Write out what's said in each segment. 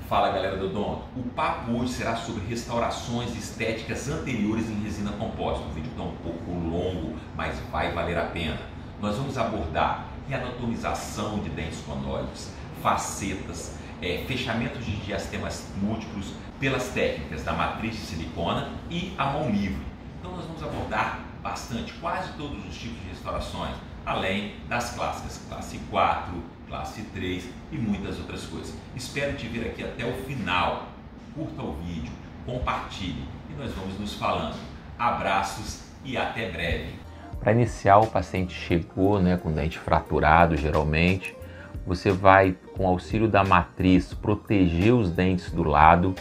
Fala galera do Odonto, o papo hoje será sobre restaurações estéticas anteriores em resina composta. O vídeo está um pouco longo, mas vai valer a pena. Nós vamos abordar reanatomização de dentes conóides, facetas, fechamentos de diastemas múltiplos pelas técnicas da matriz de silicona e a mão livre. Então nós vamos abordar bastante, quase todos os tipos de restaurações, além das clássicas, classe 4, classe 3 e muitas outras coisas. Espero te ver aqui até o final. Curta o vídeo, compartilhe e nós vamos nos falando. Abraços e até breve. Para iniciar, o paciente chegou com o dente fraturado, geralmente. Você vai, com auxílio da matriz, proteger os dentes do lado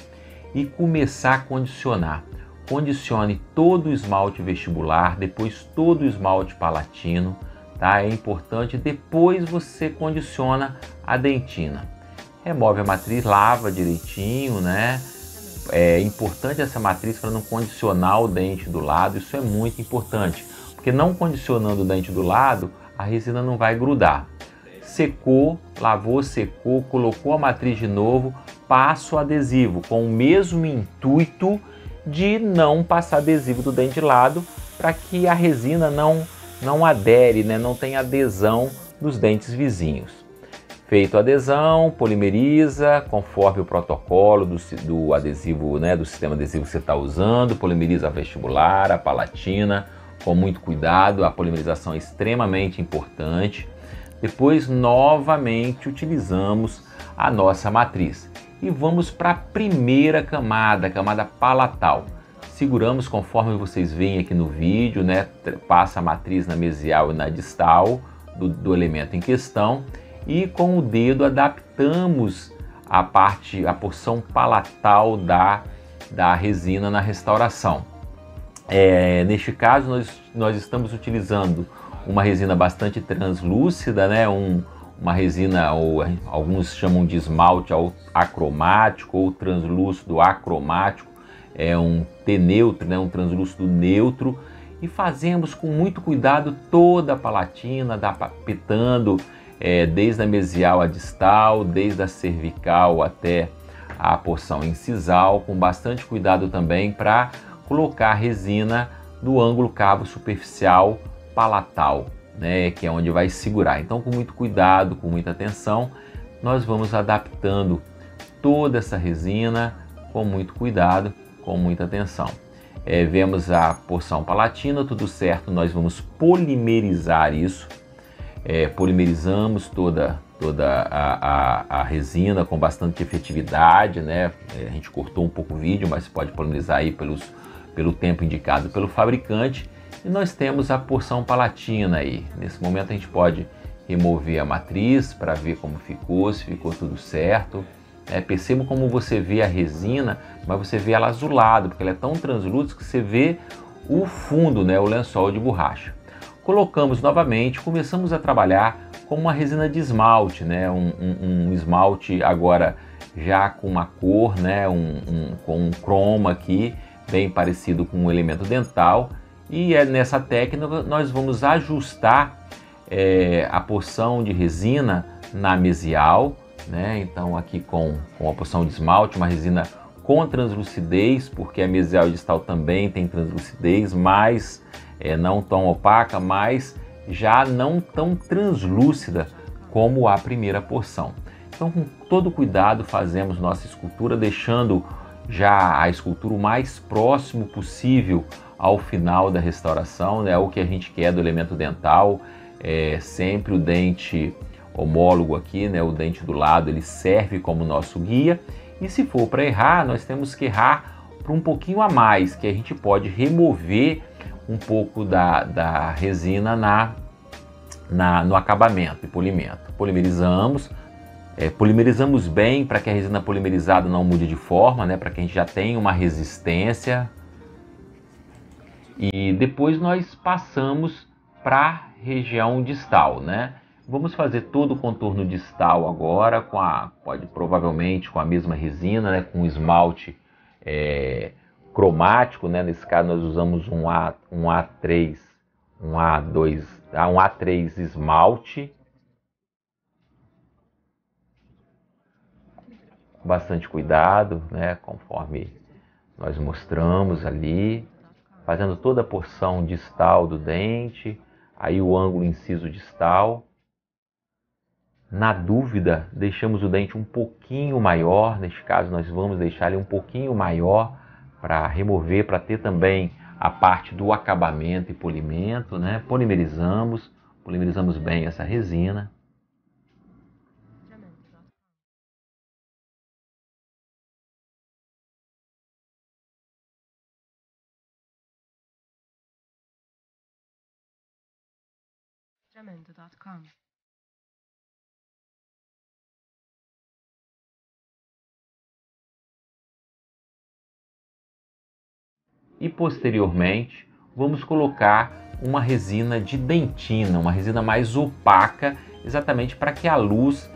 e começar a condicionar. Condicione todo o esmalte vestibular, depois todo o esmalte palatino. Tá? É importante, depois você condiciona a dentina. Remove a matriz, lava direitinho, né? É importante essa matriz para não condicionar o dente do lado, isso é muito importante, porque não condicionando o dente do lado, a resina não vai grudar. Secou, lavou, secou, colocou a matriz de novo, passa o adesivo com o mesmo intuito de não passar adesivo do dente de lado, para que a resina não adere, né? Não tem adesão dos dentes vizinhos. Feito a adesão, polimeriza conforme o protocolo do adesivo, né? Do sistema adesivo que você está usando, polimeriza a vestibular, a palatina, com muito cuidado, a polimerização é extremamente importante. Depois, novamente, utilizamos a nossa matriz e vamos para a primeira camada, a camada palatal. Seguramos conforme vocês veem aqui no vídeo, né? Passa a matriz na mesial e na distal do elemento em questão e com o dedo adaptamos a porção palatal da resina na restauração. Neste caso nós estamos utilizando uma resina bastante translúcida, né? Uma resina, ou alguns chamam de esmalte acromático ou translúcido acromático. É um T neutro, né, um translúcido neutro, e fazemos com muito cuidado toda a palatina, adaptando desde a mesial à distal, desde a cervical até a porção incisal, com bastante cuidado também para colocar a resina no ângulo cavo superficial palatal, né, que é onde vai segurar. Então, com muito cuidado, com muita atenção, nós vamos adaptando toda essa resina com muito cuidado, com muita atenção. Vemos a porção palatina, tudo certo, nós vamos polimerizar isso. Polimerizamos toda a resina com bastante efetividade, né? A gente cortou um pouco o vídeo, mas pode polimerizar aí pelo tempo indicado pelo fabricante. E nós temos a porção palatina aí. Nesse momento a gente pode remover a matriz para ver como ficou, se ficou tudo certo. Perceba como você vê a resina, mas você vê ela azulada, porque ela é tão translúcida que você vê o fundo, né, o lençol de borracha. Colocamos novamente, começamos a trabalhar com uma resina de esmalte, né, um esmalte agora já com uma cor, né, com um croma aqui, bem parecido com um elemento dental. E nessa técnica nós vamos ajustar a porção de resina na mesial, né? Então aqui com a porção de esmalte, uma resina com translucidez, porque a mesial e distal também tem translucidez, mas não tão opaca, mas já não tão translúcida como a primeira porção. Então, com todo cuidado fazemos nossa escultura, deixando já a escultura o mais próximo possível ao final da restauração, né? O que a gente quer do elemento dental, sempre o dente homólogo aqui, né, o dente do lado, ele serve como nosso guia. E se for para errar, nós temos que errar para um pouquinho a mais, que a gente pode remover um pouco da resina no acabamento e polimento. Polimerizamos, polimerizamos bem para que a resina polimerizada não mude de forma, né, para que a gente já tenha uma resistência. E depois nós passamos para a região distal, né? Vamos fazer todo o contorno distal agora, provavelmente com a mesma resina, né, com esmalte cromático, né? Nesse caso nós usamos um A3 esmalte. bastante cuidado, né, conforme nós mostramos ali, fazendo toda a porção distal do dente, aí o ângulo inciso distal. Na dúvida, deixamos o dente um pouquinho maior, neste caso nós vamos deixar ele um pouquinho maior para remover, para ter também a parte do acabamento e polimento, né? Polimerizamos bem essa resina. E posteriormente vamos colocar uma resina de dentina, uma resina mais opaca, exatamente para que a luz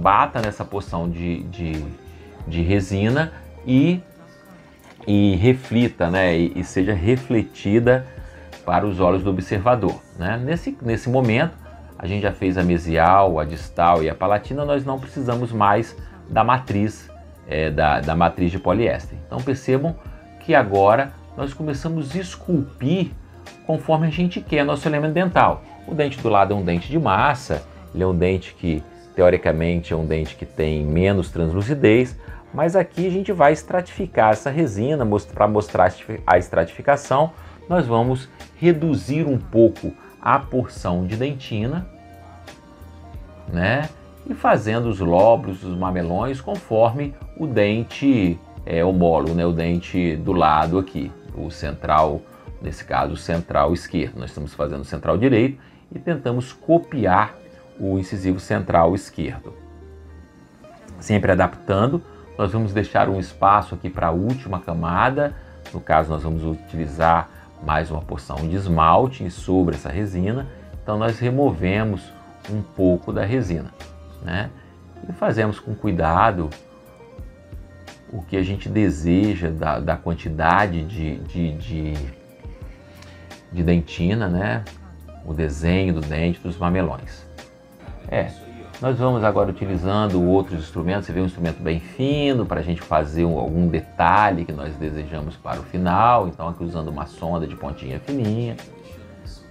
bata nessa porção de resina e reflita, né, e seja refletida para os olhos do observador, né? Nesse momento, a gente já fez a mesial, a distal e a palatina, nós não precisamos mais da matriz, da matriz de poliéster. Então percebam que agora nós começamos a esculpir conforme a gente quer nosso elemento dental. O dente do lado é um dente de massa, ele é um dente que, teoricamente, é um dente que tem menos translucidez, mas aqui a gente vai estratificar essa resina. Para mostrar a estratificação, nós vamos reduzir um pouco a porção de dentina, né? E fazendo os lóbulos, os mamelões, conforme o dente homólogo, né? O dente do lado aqui, o central, nesse caso o central esquerdo. Nós estamos fazendo o central direito e tentamos copiar o incisivo central esquerdo. Sempre adaptando, nós vamos deixar um espaço aqui para a última camada. No caso, nós vamos utilizar mais uma porção de esmalte sobre essa resina. Então nós removemos um pouco da resina, né? E fazemos com cuidado o que a gente deseja da quantidade de dentina, né? O desenho do dente, dos mamelões. Nós vamos agora utilizando outros instrumentos. Você vê um instrumento bem fino para a gente fazer algum detalhe que nós desejamos para o final. Então aqui usando uma sonda de pontinha fininha,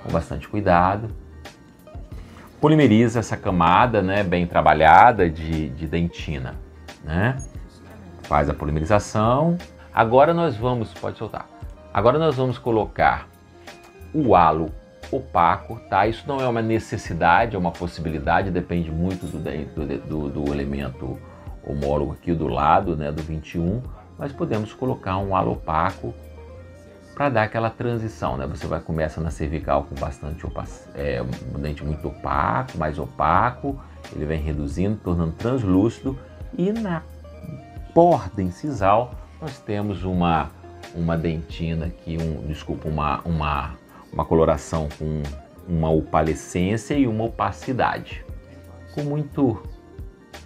com bastante cuidado. Polimeriza essa camada, né, bem trabalhada de dentina, né? Faz a polimerização. Agora nós vamos, pode soltar. Agora nós vamos colocar o halo opaco, tá? Isso não é uma necessidade, é uma possibilidade, depende muito do elemento homólogo aqui do lado, né, do 21, mas podemos colocar um halo opaco para dar aquela transição, né? Você vai começar na cervical com bastante um dente muito opaco, mais opaco, ele vem reduzindo, tornando translúcido, e na borda incisal nós temos uma dentina aqui, uma coloração com uma opalescência e uma opacidade. Com muito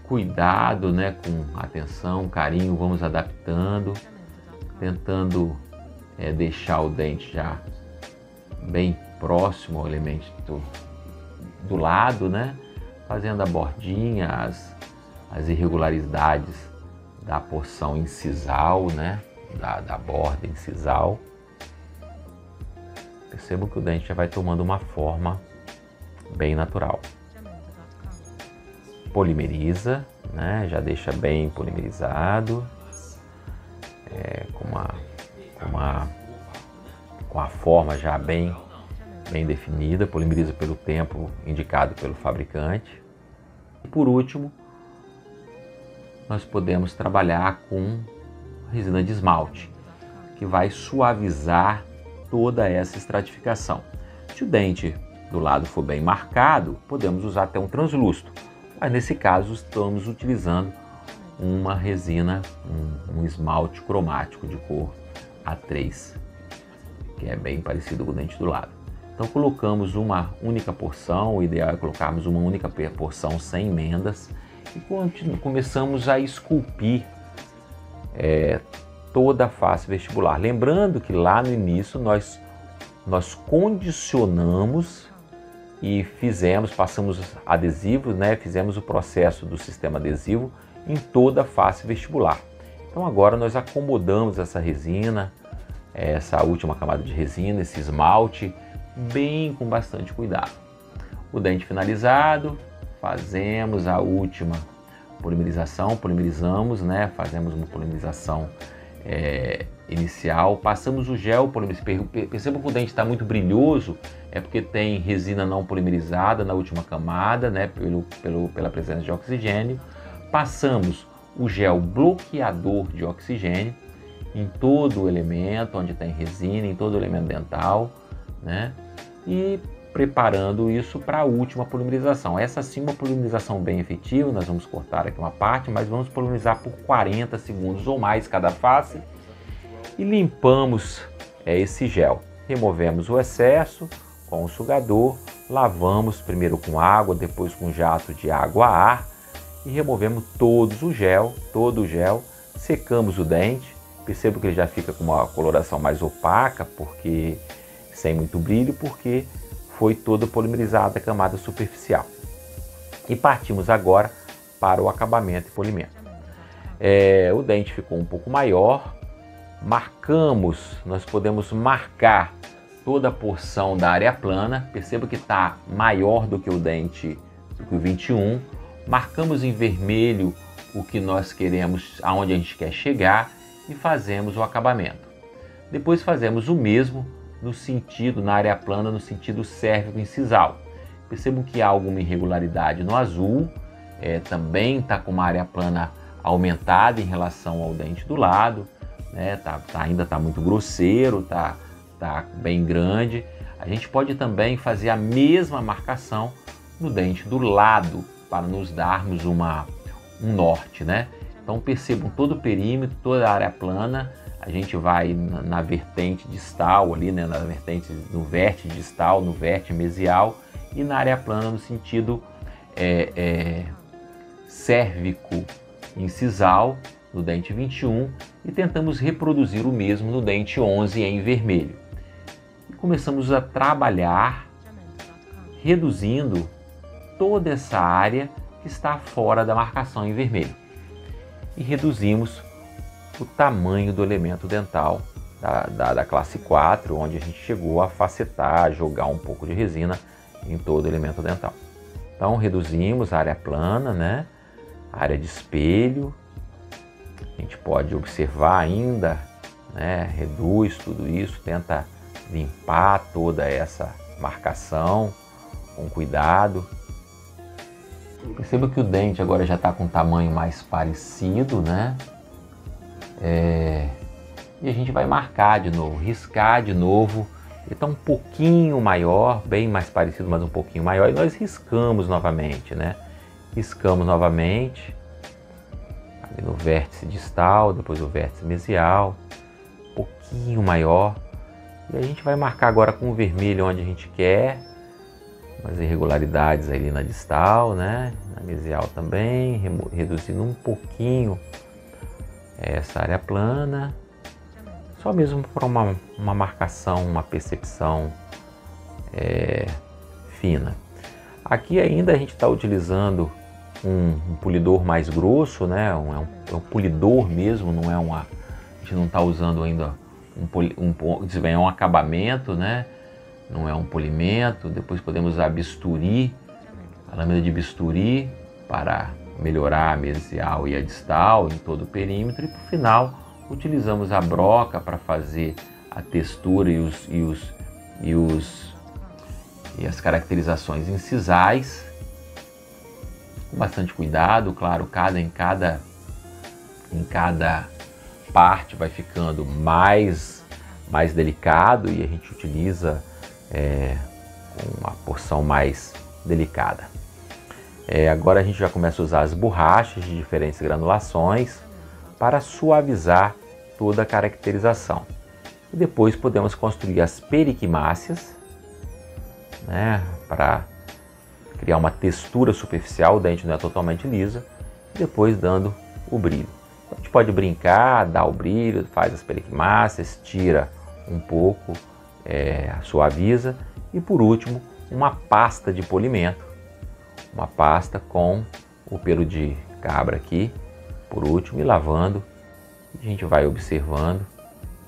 cuidado, né, com atenção, carinho, vamos adaptando, tentando deixar o dente já bem próximo ao elemento do lado, né, fazendo a bordinha, as irregularidades da porção incisal, né, da borda incisal. Percebam que o dente já vai tomando uma forma bem natural. Polimeriza, né? Já deixa bem polimerizado, com a forma já bem definida. Polimeriza pelo tempo indicado pelo fabricante. E por último, nós podemos trabalhar com resina de esmalte, que vai suavizar toda essa estratificação. Se o dente do lado for bem marcado, podemos usar até um translúcido, mas nesse caso estamos utilizando uma resina, um esmalte cromático de cor A3, que é bem parecido com o dente do lado. Então colocamos uma única porção, o ideal é colocarmos uma única porção sem emendas, e começamos a esculpir toda a face vestibular. Lembrando que lá no início nós condicionamos e passamos adesivos, né? Fizemos o processo do sistema adesivo em toda a face vestibular. Então agora nós acomodamos essa resina, essa última camada de resina, esse esmalte, bem com bastante cuidado. O dente finalizado, fazemos a última polimerização, polimerizamos, né? Fazemos uma polimerização inicial, passamos o gel polimerizado. Percebam que o dente está muito brilhoso, é porque tem resina não polimerizada na última camada, né? Pela presença de oxigênio. Passamos o gel bloqueador de oxigênio em todo o elemento onde tem resina, em todo o elemento dental, né? E preparando isso para a última polimerização. Essa sim é uma polimerização bem efetiva, nós vamos cortar aqui uma parte, mas vamos polimerizar por 40 segundos ou mais cada face e limpamos esse gel. Removemos o excesso com o sugador, lavamos primeiro com água, depois com jato de água a ar e removemos todo o gel, secamos o dente. Percebo que ele já fica com uma coloração mais opaca, porque sem muito brilho, porque foi toda polimerizada a camada superficial. E partimos agora para o acabamento e polimento. O dente ficou um pouco maior, nós podemos marcar toda a porção da área plana. Perceba que está maior do que o dente do que o 21. Marcamos em vermelho o que nós queremos, aonde a gente quer chegar, e fazemos o acabamento. Depois fazemos o mesmo na área plana, no sentido cérvico-incisal. Percebam que há alguma irregularidade no azul, também está com uma área plana aumentada em relação ao dente do lado, né? Ainda está muito grosseiro, está bem grande. A gente pode também fazer a mesma marcação no dente do lado, para nos darmos um norte, né? Então percebam todo o perímetro, toda a área plana. A gente vai na vertente distal ali, né? No vértice distal, no vértice mesial e na área plana no sentido cérvico-incisal no dente 21 e tentamos reproduzir o mesmo no dente 11 em vermelho. E começamos a trabalhar reduzindo toda essa área que está fora da marcação em vermelho. E reduzimos o tamanho do elemento dental da classe 4, onde a gente chegou a facetar, jogar um pouco de resina em todo o elemento dental. Então reduzimos a área plana, né? A área de espelho. A gente pode observar ainda, né? Reduz tudo isso, tenta limpar toda essa marcação com cuidado. Perceba que o dente agora já está com um tamanho mais parecido, né? E a gente vai marcar de novo, riscar de novo. Ele está um pouquinho maior, bem mais parecido, mas um pouquinho maior. E nós riscamos novamente, né? Riscamos novamente. Ali no vértice distal, depois o vértice mesial. Um pouquinho maior. E a gente vai marcar agora com o vermelho onde a gente quer. Umas irregularidades ali na distal, né? Na mesial também, reduzindo um pouquinho essa área plana, só mesmo para uma marcação, uma percepção fina. Aqui ainda a gente está utilizando um polidor mais grosso, né? É um polidor mesmo, não é a gente não está usando ainda é um acabamento, né? Não é um polimento. Depois podemos usar bisturi, a lâmina de bisturi para melhorar a mesial e a distal em todo o perímetro. E por final utilizamos a broca para fazer a textura e as caracterizações incisais. Com bastante cuidado, claro, em cada parte vai ficando mais delicado e a gente utiliza uma porção mais delicada. Agora a gente já começa a usar as borrachas de diferentes granulações para suavizar toda a caracterização. E depois podemos construir as periquimáceas, né, para criar uma textura superficial, o dente não é totalmente lisa, e depois dando o brilho. Então, a gente pode brincar, dar o brilho, faz as periquimáceas, tira um pouco, suaviza, e por último uma pasta de polimento, uma pasta com o pelo de cabra aqui, por último, e lavando. A gente vai observando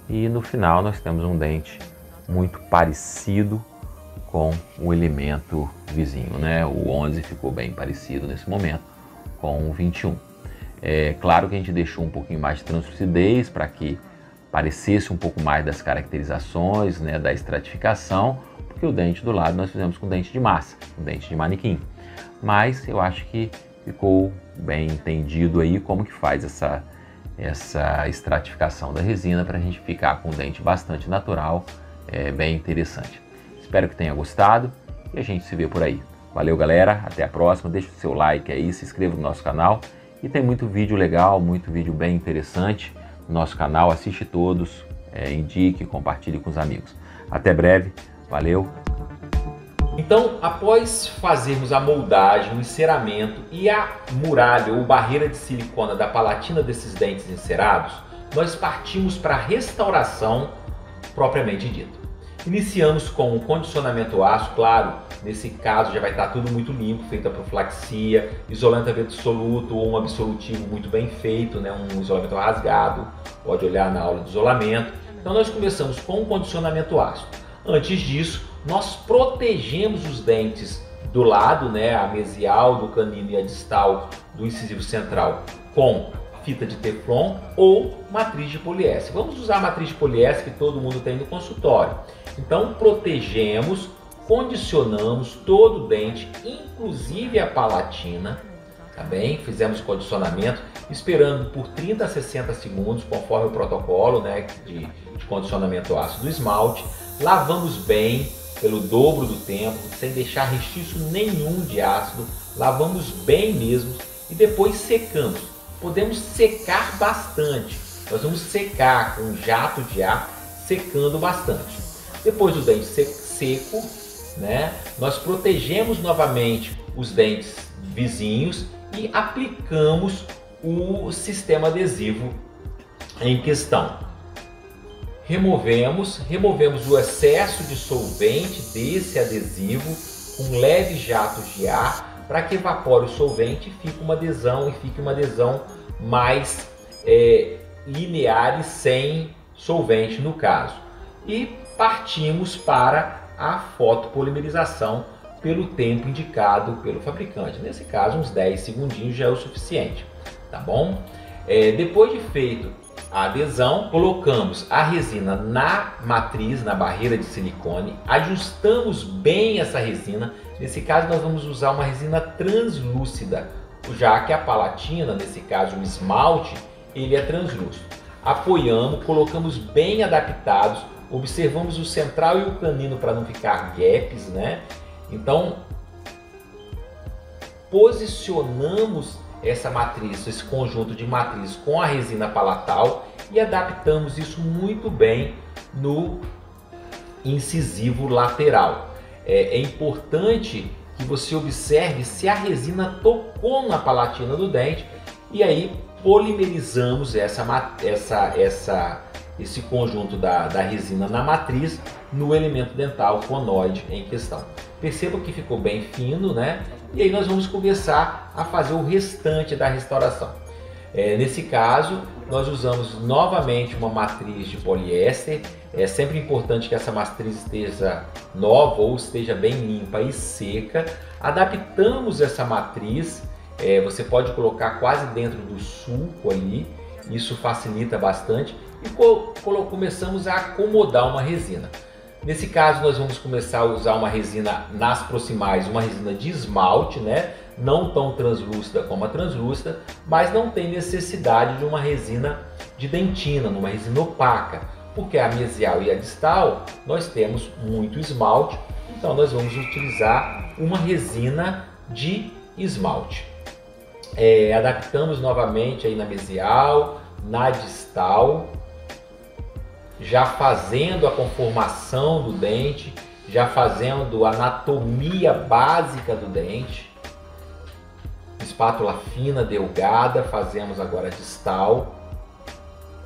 e no final nós temos um dente muito parecido com o elemento vizinho, né? O 11 ficou bem parecido nesse momento com o 21. É claro que a gente deixou um pouquinho mais de translucidez para que parecesse um pouco mais das caracterizações, né, da estratificação, porque o dente do lado nós fizemos com dente de massa, com dente de manequim. Mas eu acho que ficou bem entendido aí como que faz essa estratificação da resina para a gente ficar com um dente bastante natural, bem interessante. Espero que tenha gostado e a gente se vê por aí. Valeu, galera, até a próxima, deixa o seu like aí, se inscreva no nosso canal e tem muito vídeo legal, muito vídeo bem interessante no nosso canal, assiste todos, indique, compartilhe com os amigos. Até breve, valeu! Então, após fazermos a moldagem, o enceramento e a muralha ou barreira de silicona da palatina desses dentes encerados, nós partimos para a restauração propriamente dita. Iniciamos com o condicionamento ácido, claro, nesse caso já vai estar tudo muito limpo, feita a profilaxia, isolamento absoluto ou um absolutivo muito bem feito, né? Um isolamento rasgado, pode olhar na aula de isolamento. Então nós começamos com o condicionamento ácido. Antes disso, nós protegemos os dentes do lado, né, a mesial, do canino e a distal do incisivo central com fita de teflon ou matriz de poliéster. Vamos usar a matriz de poliéster que todo mundo tem no consultório. Então protegemos, condicionamos todo o dente, inclusive a palatina, tá bem? Fizemos o condicionamento, esperando por 30 a 60 segundos, conforme o protocolo, né, de condicionamento ácido do esmalte. Lavamos bem, pelo dobro do tempo, sem deixar restício nenhum de ácido, lavamos bem mesmo e depois secamos. Podemos secar bastante, nós vamos secar com um jato de ar, secando bastante. Depois do dente seco, né, nós protegemos novamente os dentes vizinhos e aplicamos o sistema adesivo em questão. Removemos o excesso de solvente desse adesivo com leves jatos de ar para que evapore o solvente e fique uma adesão mais linear e sem solvente no caso. E partimos para a fotopolimerização pelo tempo indicado pelo fabricante. Nesse caso, uns 10 segundinhos já é o suficiente, tá bom? Depois de feito a adesão, colocamos a resina na matriz, na barreira de silicone, ajustamos bem essa resina. Nesse caso nós vamos usar uma resina translúcida, já que a palatina, nesse caso o esmalte, ele é translúcido. Apoiamos, colocamos bem adaptados, observamos o central e o canino para não ficar gaps, né? Então posicionamos essa matriz, esse conjunto de matriz com a resina palatal e adaptamos isso muito bem no incisivo lateral. É importante que você observe se a resina tocou na palatina do dente e aí polimerizamos esse conjunto da resina na matriz no elemento dental conoide em questão. Perceba que ficou bem fino, né? E aí nós vamos começar a fazer o restante da restauração. Nesse caso, nós usamos novamente uma matriz de poliéster. É sempre importante que essa matriz esteja nova ou esteja bem limpa e seca. Adaptamos essa matriz, você pode colocar quase dentro do sulco ali, isso facilita bastante. E começamos a acomodar uma resina. Nesse caso nós vamos começar a usar uma resina nas proximais, uma resina de esmalte, né? Não tão translúcida como a translúcida, mas não tem necessidade de uma resina de dentina, uma resina opaca, porque a mesial e a distal nós temos muito esmalte, então nós vamos utilizar uma resina de esmalte. Adaptamos novamente aí na mesial, na distal, já fazendo a conformação do dente, já fazendo a anatomia básica do dente. Espátula fina, delgada, fazemos agora a distal,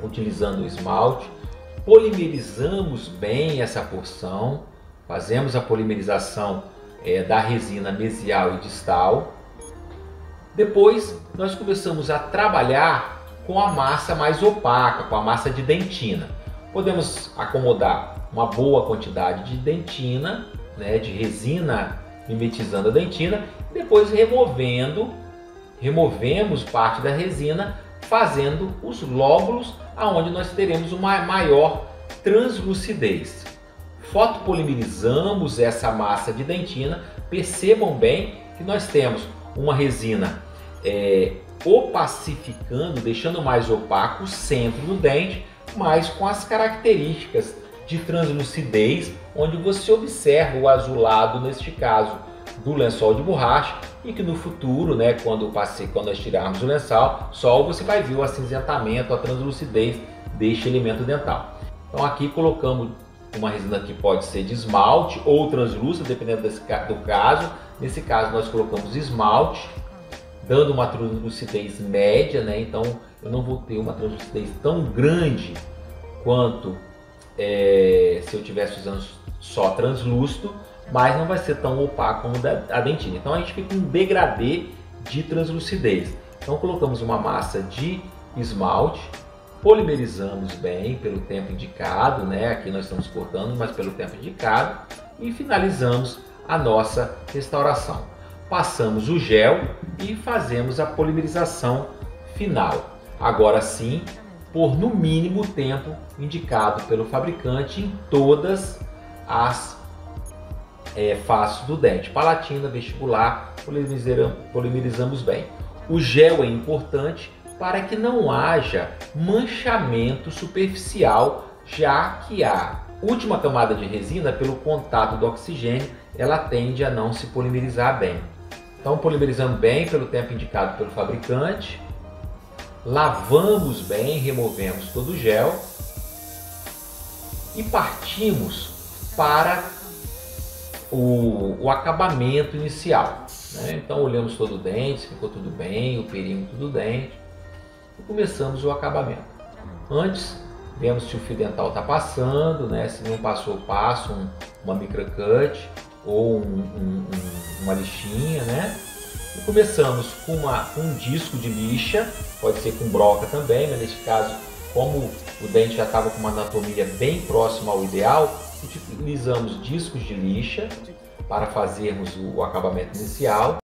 utilizando o esmalte. Polimerizamos bem essa porção, fazemos a polimerização da resina mesial e distal. Depois nós começamos a trabalhar com a massa mais opaca, com a massa de dentina. Podemos acomodar uma boa quantidade de dentina, né, de resina mimetizando a dentina, e depois removemos parte da resina, fazendo os lóbulos, aonde nós teremos uma maior translucidez. Fotopolimerizamos essa massa de dentina. Percebam bem que nós temos uma resina opacificando, deixando mais opaco o centro do dente, mas com as características de translucidez, onde você observa o azulado, neste caso, do lençol de borracha, e que no futuro, né, quando nós tirarmos o lençol, você vai ver o acinzentamento, a translucidez deste elemento dental. Então aqui colocamos uma resina que pode ser de esmalte ou translúcida, dependendo do caso. Nesse caso nós colocamos esmalte, dando uma translucidez média, né? Então eu não vou ter uma translucidez tão grande quanto se eu estivesse usando só translúcido, mas não vai ser tão opaco como a dentina. Então a gente fica um degradê de translucidez. Então colocamos uma massa de esmalte, polimerizamos bem pelo tempo indicado, né? Aqui nós estamos cortando, mas pelo tempo indicado, e finalizamos a nossa restauração. Passamos o gel e fazemos a polimerização final. Agora sim, por no mínimo o tempo indicado pelo fabricante em todas as faces do dente, palatina, vestibular, polimerizamos bem. O gel é importante para que não haja manchamento superficial, já que a última camada de resina, pelo contato do oxigênio, ela tende a não se polimerizar bem. Então polimerizamos bem pelo tempo indicado pelo fabricante, lavamos bem, removemos todo o gel e partimos para o acabamento inicial, né? Então olhamos todo o dente, se ficou tudo bem, o perímetro do dente, e começamos o acabamento. Antes, vemos se o fio dental está passando, né? Se não passou, passo uma microcut ou uma lixinha, né? E começamos com um disco de lixa, pode ser com broca também, mas neste caso, como o dente já estava com uma anatomia bem próxima ao ideal, utilizamos discos de lixa para fazermos o acabamento inicial.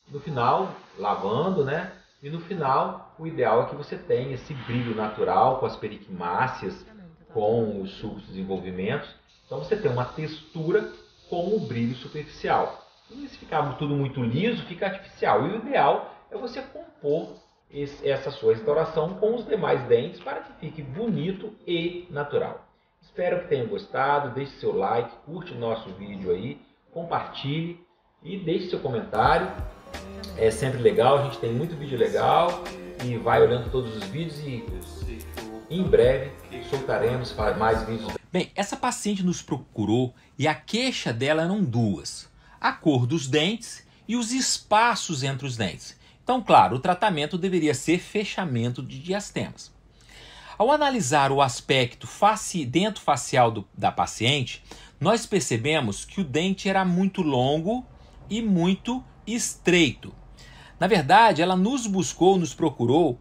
No final, lavando, né? E no final, o ideal é que você tenha esse brilho natural com as periquimáceas, com os sulcos de desenvolvimentos. Então você tem uma textura com o brilho superficial. E se ficar tudo muito liso, fica artificial. E o ideal é você compor essa sua restauração com os demais dentes para que fique bonito e natural. Espero que tenham gostado, deixe seu like, curte o nosso vídeo aí, compartilhe e deixe seu comentário. É sempre legal, a gente tem muito vídeo legal e vai olhando todos os vídeos e em breve soltaremos mais vídeos. Bem, essa paciente nos procurou e a queixa dela eram duas: a cor dos dentes e os espaços entre os dentes. Então, claro, o tratamento deveria ser fechamento de diastemas. Ao analisar o aspecto dentofacial da paciente, nós percebemos que o dente era muito longo e muito estreito. Na verdade, ela nos procurou,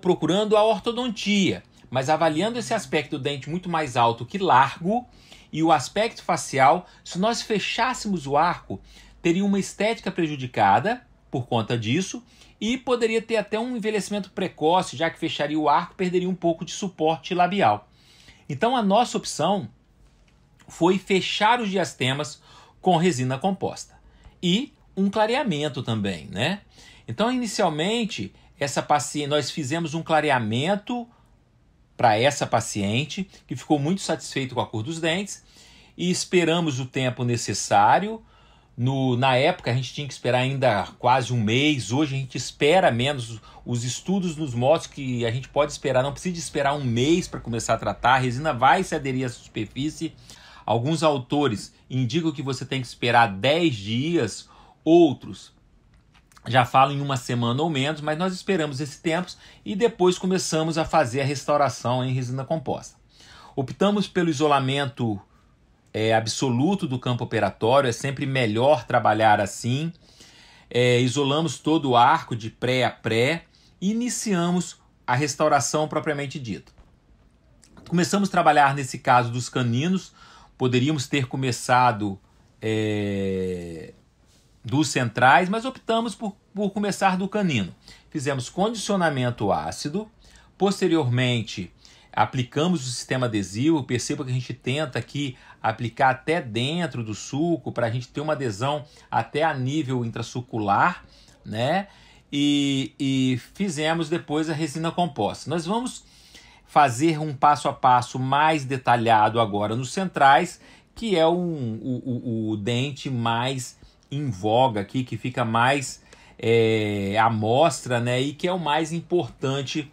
procurando a ortodontia, mas avaliando esse aspecto do dente muito mais alto que largo e o aspecto facial, se nós fechássemos o arco, teria uma estética prejudicada por conta disso e poderia ter até um envelhecimento precoce, já que fecharia o arco, perderia um pouco de suporte labial. Então a nossa opção foi fechar os diastemas com resina composta e um clareamento também, né? Então inicialmente essa paciente, nós fizemos um clareamento para essa paciente, que ficou muito satisfeito com a cor dos dentes, e esperamos o tempo necessário. Na época a gente tinha que esperar ainda quase um mês, hoje a gente espera menos. Os estudos nos mostram que a gente pode esperar, não precisa esperar um mês para começar a tratar, a resina vai se aderir à superfície. Alguns autores indicam que você tem que esperar 10 dias, outros já falam em uma semana ou menos, mas nós esperamos esse tempo e depois começamos a fazer a restauração em resina composta. Optamos pelo isolamento absoluto do campo operatório, é sempre melhor trabalhar assim. Isolamos todo o arco de pré a pré e iniciamos a restauração propriamente dita. Começamos a trabalhar nesse caso dos caninos, poderíamos ter começado dos centrais, mas optamos por começar do canino. Fizemos condicionamento ácido, posteriormente aplicamos o sistema adesivo. Perceba que a gente tenta aqui aplicar até dentro do sulco para a gente ter uma adesão até a nível intrasulcular, né? E fizemos depois a resina composta. Nós vamos fazer um passo a passo mais detalhado agora nos centrais, que é o dente mais em voga aqui, que fica mais à mostra, né? E que é o mais importante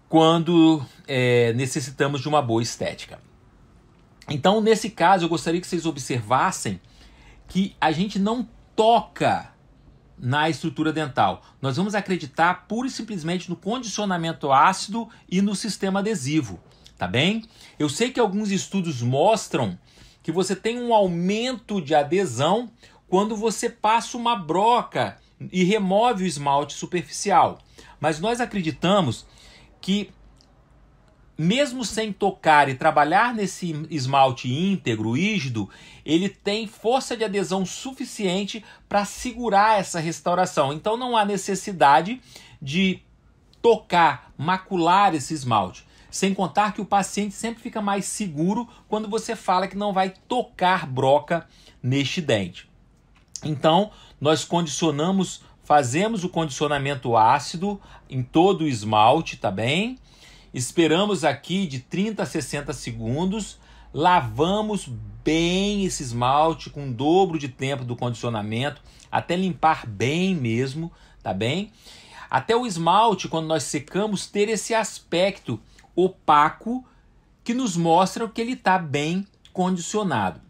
quando necessitamos de uma boa estética. Então, nesse caso, eu gostaria que vocês observassem que a gente não toca na estrutura dental. Nós vamos acreditar pura e simplesmente no condicionamento ácido e no sistema adesivo, tá bem? Eu sei que alguns estudos mostram que você tem um aumento de adesão quando você passa uma broca e remove o esmalte superficial. Mas nós acreditamos que, mesmo sem tocar e trabalhar nesse esmalte íntegro, rígido, ele tem força de adesão suficiente para segurar essa restauração. Então não há necessidade de tocar, macular esse esmalte. Sem contar que o paciente sempre fica mais seguro quando você fala que não vai tocar broca neste dente. Então, nós condicionamos, fazemos o condicionamento ácido em todo o esmalte, tá bem? Esperamos aqui de 30 a 60 segundos, lavamos bem esse esmalte com o dobro de tempo do condicionamento, até limpar bem mesmo, tá bem? Até o esmalte, quando nós secamos, ter esse aspecto opaco que nos mostra que ele está bem condicionado.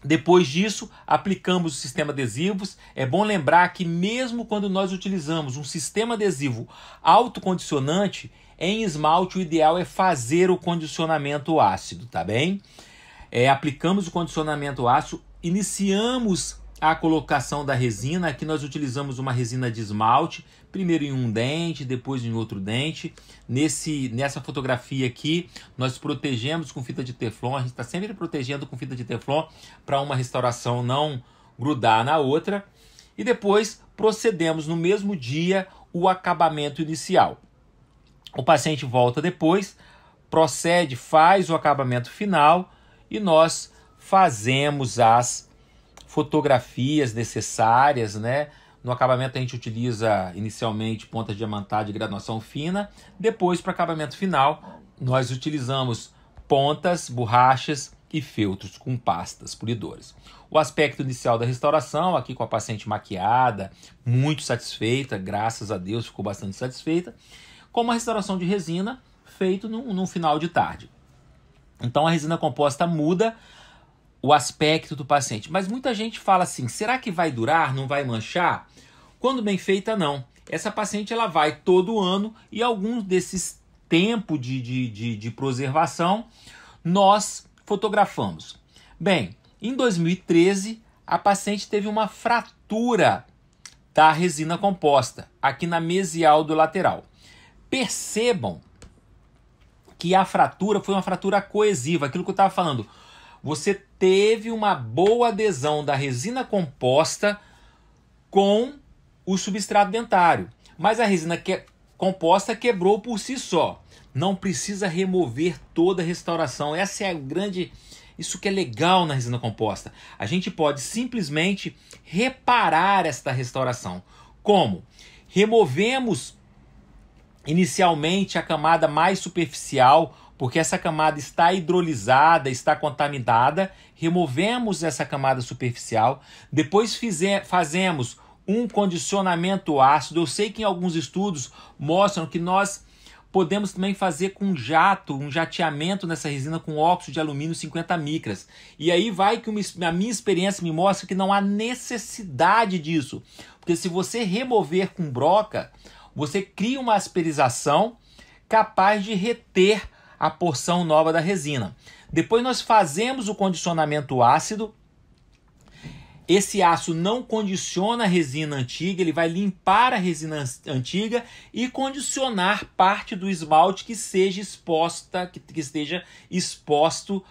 Depois disso, aplicamos o sistema adesivos. É bom lembrar que mesmo quando nós utilizamos um sistema adesivo autocondicionante, em esmalte o ideal é fazer o condicionamento ácido, tá bem? Aplicamos o condicionamento ácido, iniciamos a colocação da resina. Aqui nós utilizamos uma resina de esmalte, primeiro em um dente, depois em outro dente. Nessa fotografia aqui, nós protegemos com fita de teflon. A gente está sempre protegendo com fita de teflon para uma restauração não grudar na outra. E depois procedemos no mesmo dia o acabamento inicial. O paciente volta depois, procede, faz o acabamento final e nós fazemos as fotografias necessárias, né? No acabamento a gente utiliza inicialmente ponta diamantada de graduação fina, depois para acabamento final nós utilizamos pontas, borrachas e feltros com pastas polidoras. O aspecto inicial da restauração, aqui com a paciente maquiada, muito satisfeita, graças a Deus ficou bastante satisfeita, com uma restauração de resina feito num final de tarde. Então a resina composta muda o aspecto do paciente. Mas muita gente fala assim, será que vai durar, não vai manchar? Quando bem feita, não. Essa paciente ela vai todo ano e alguns desses tempos de preservação nós fotografamos. Bem, em 2013, a paciente teve uma fratura da resina composta, aqui na mesial do lateral. Percebam que a fratura foi uma fratura coesiva, aquilo que eu estava falando. Você teve uma boa adesão da resina composta com o substrato dentário, mas a resina composta quebrou por si só. Não precisa remover toda a restauração. Essa é a grande... Isso que é legal na resina composta. A gente pode simplesmente reparar esta restauração. Como? Removemos inicialmente a camada mais superficial, porque essa camada está hidrolisada, está contaminada. Removemos essa camada superficial. Depois fazemos um condicionamento ácido. Eu sei que em alguns estudos mostram que nós podemos também fazer com um jateamento nessa resina com óxido de alumínio 50 micras. E aí vai que a minha experiência me mostra que não há necessidade disso. Porque se você remover com broca, você cria uma asperização capaz de reter a porção nova da resina. Depois nós fazemos o condicionamento ácido. Esse ácido não condiciona a resina antiga, ele vai limpar a resina antiga e condicionar parte do esmalte que esteja exposto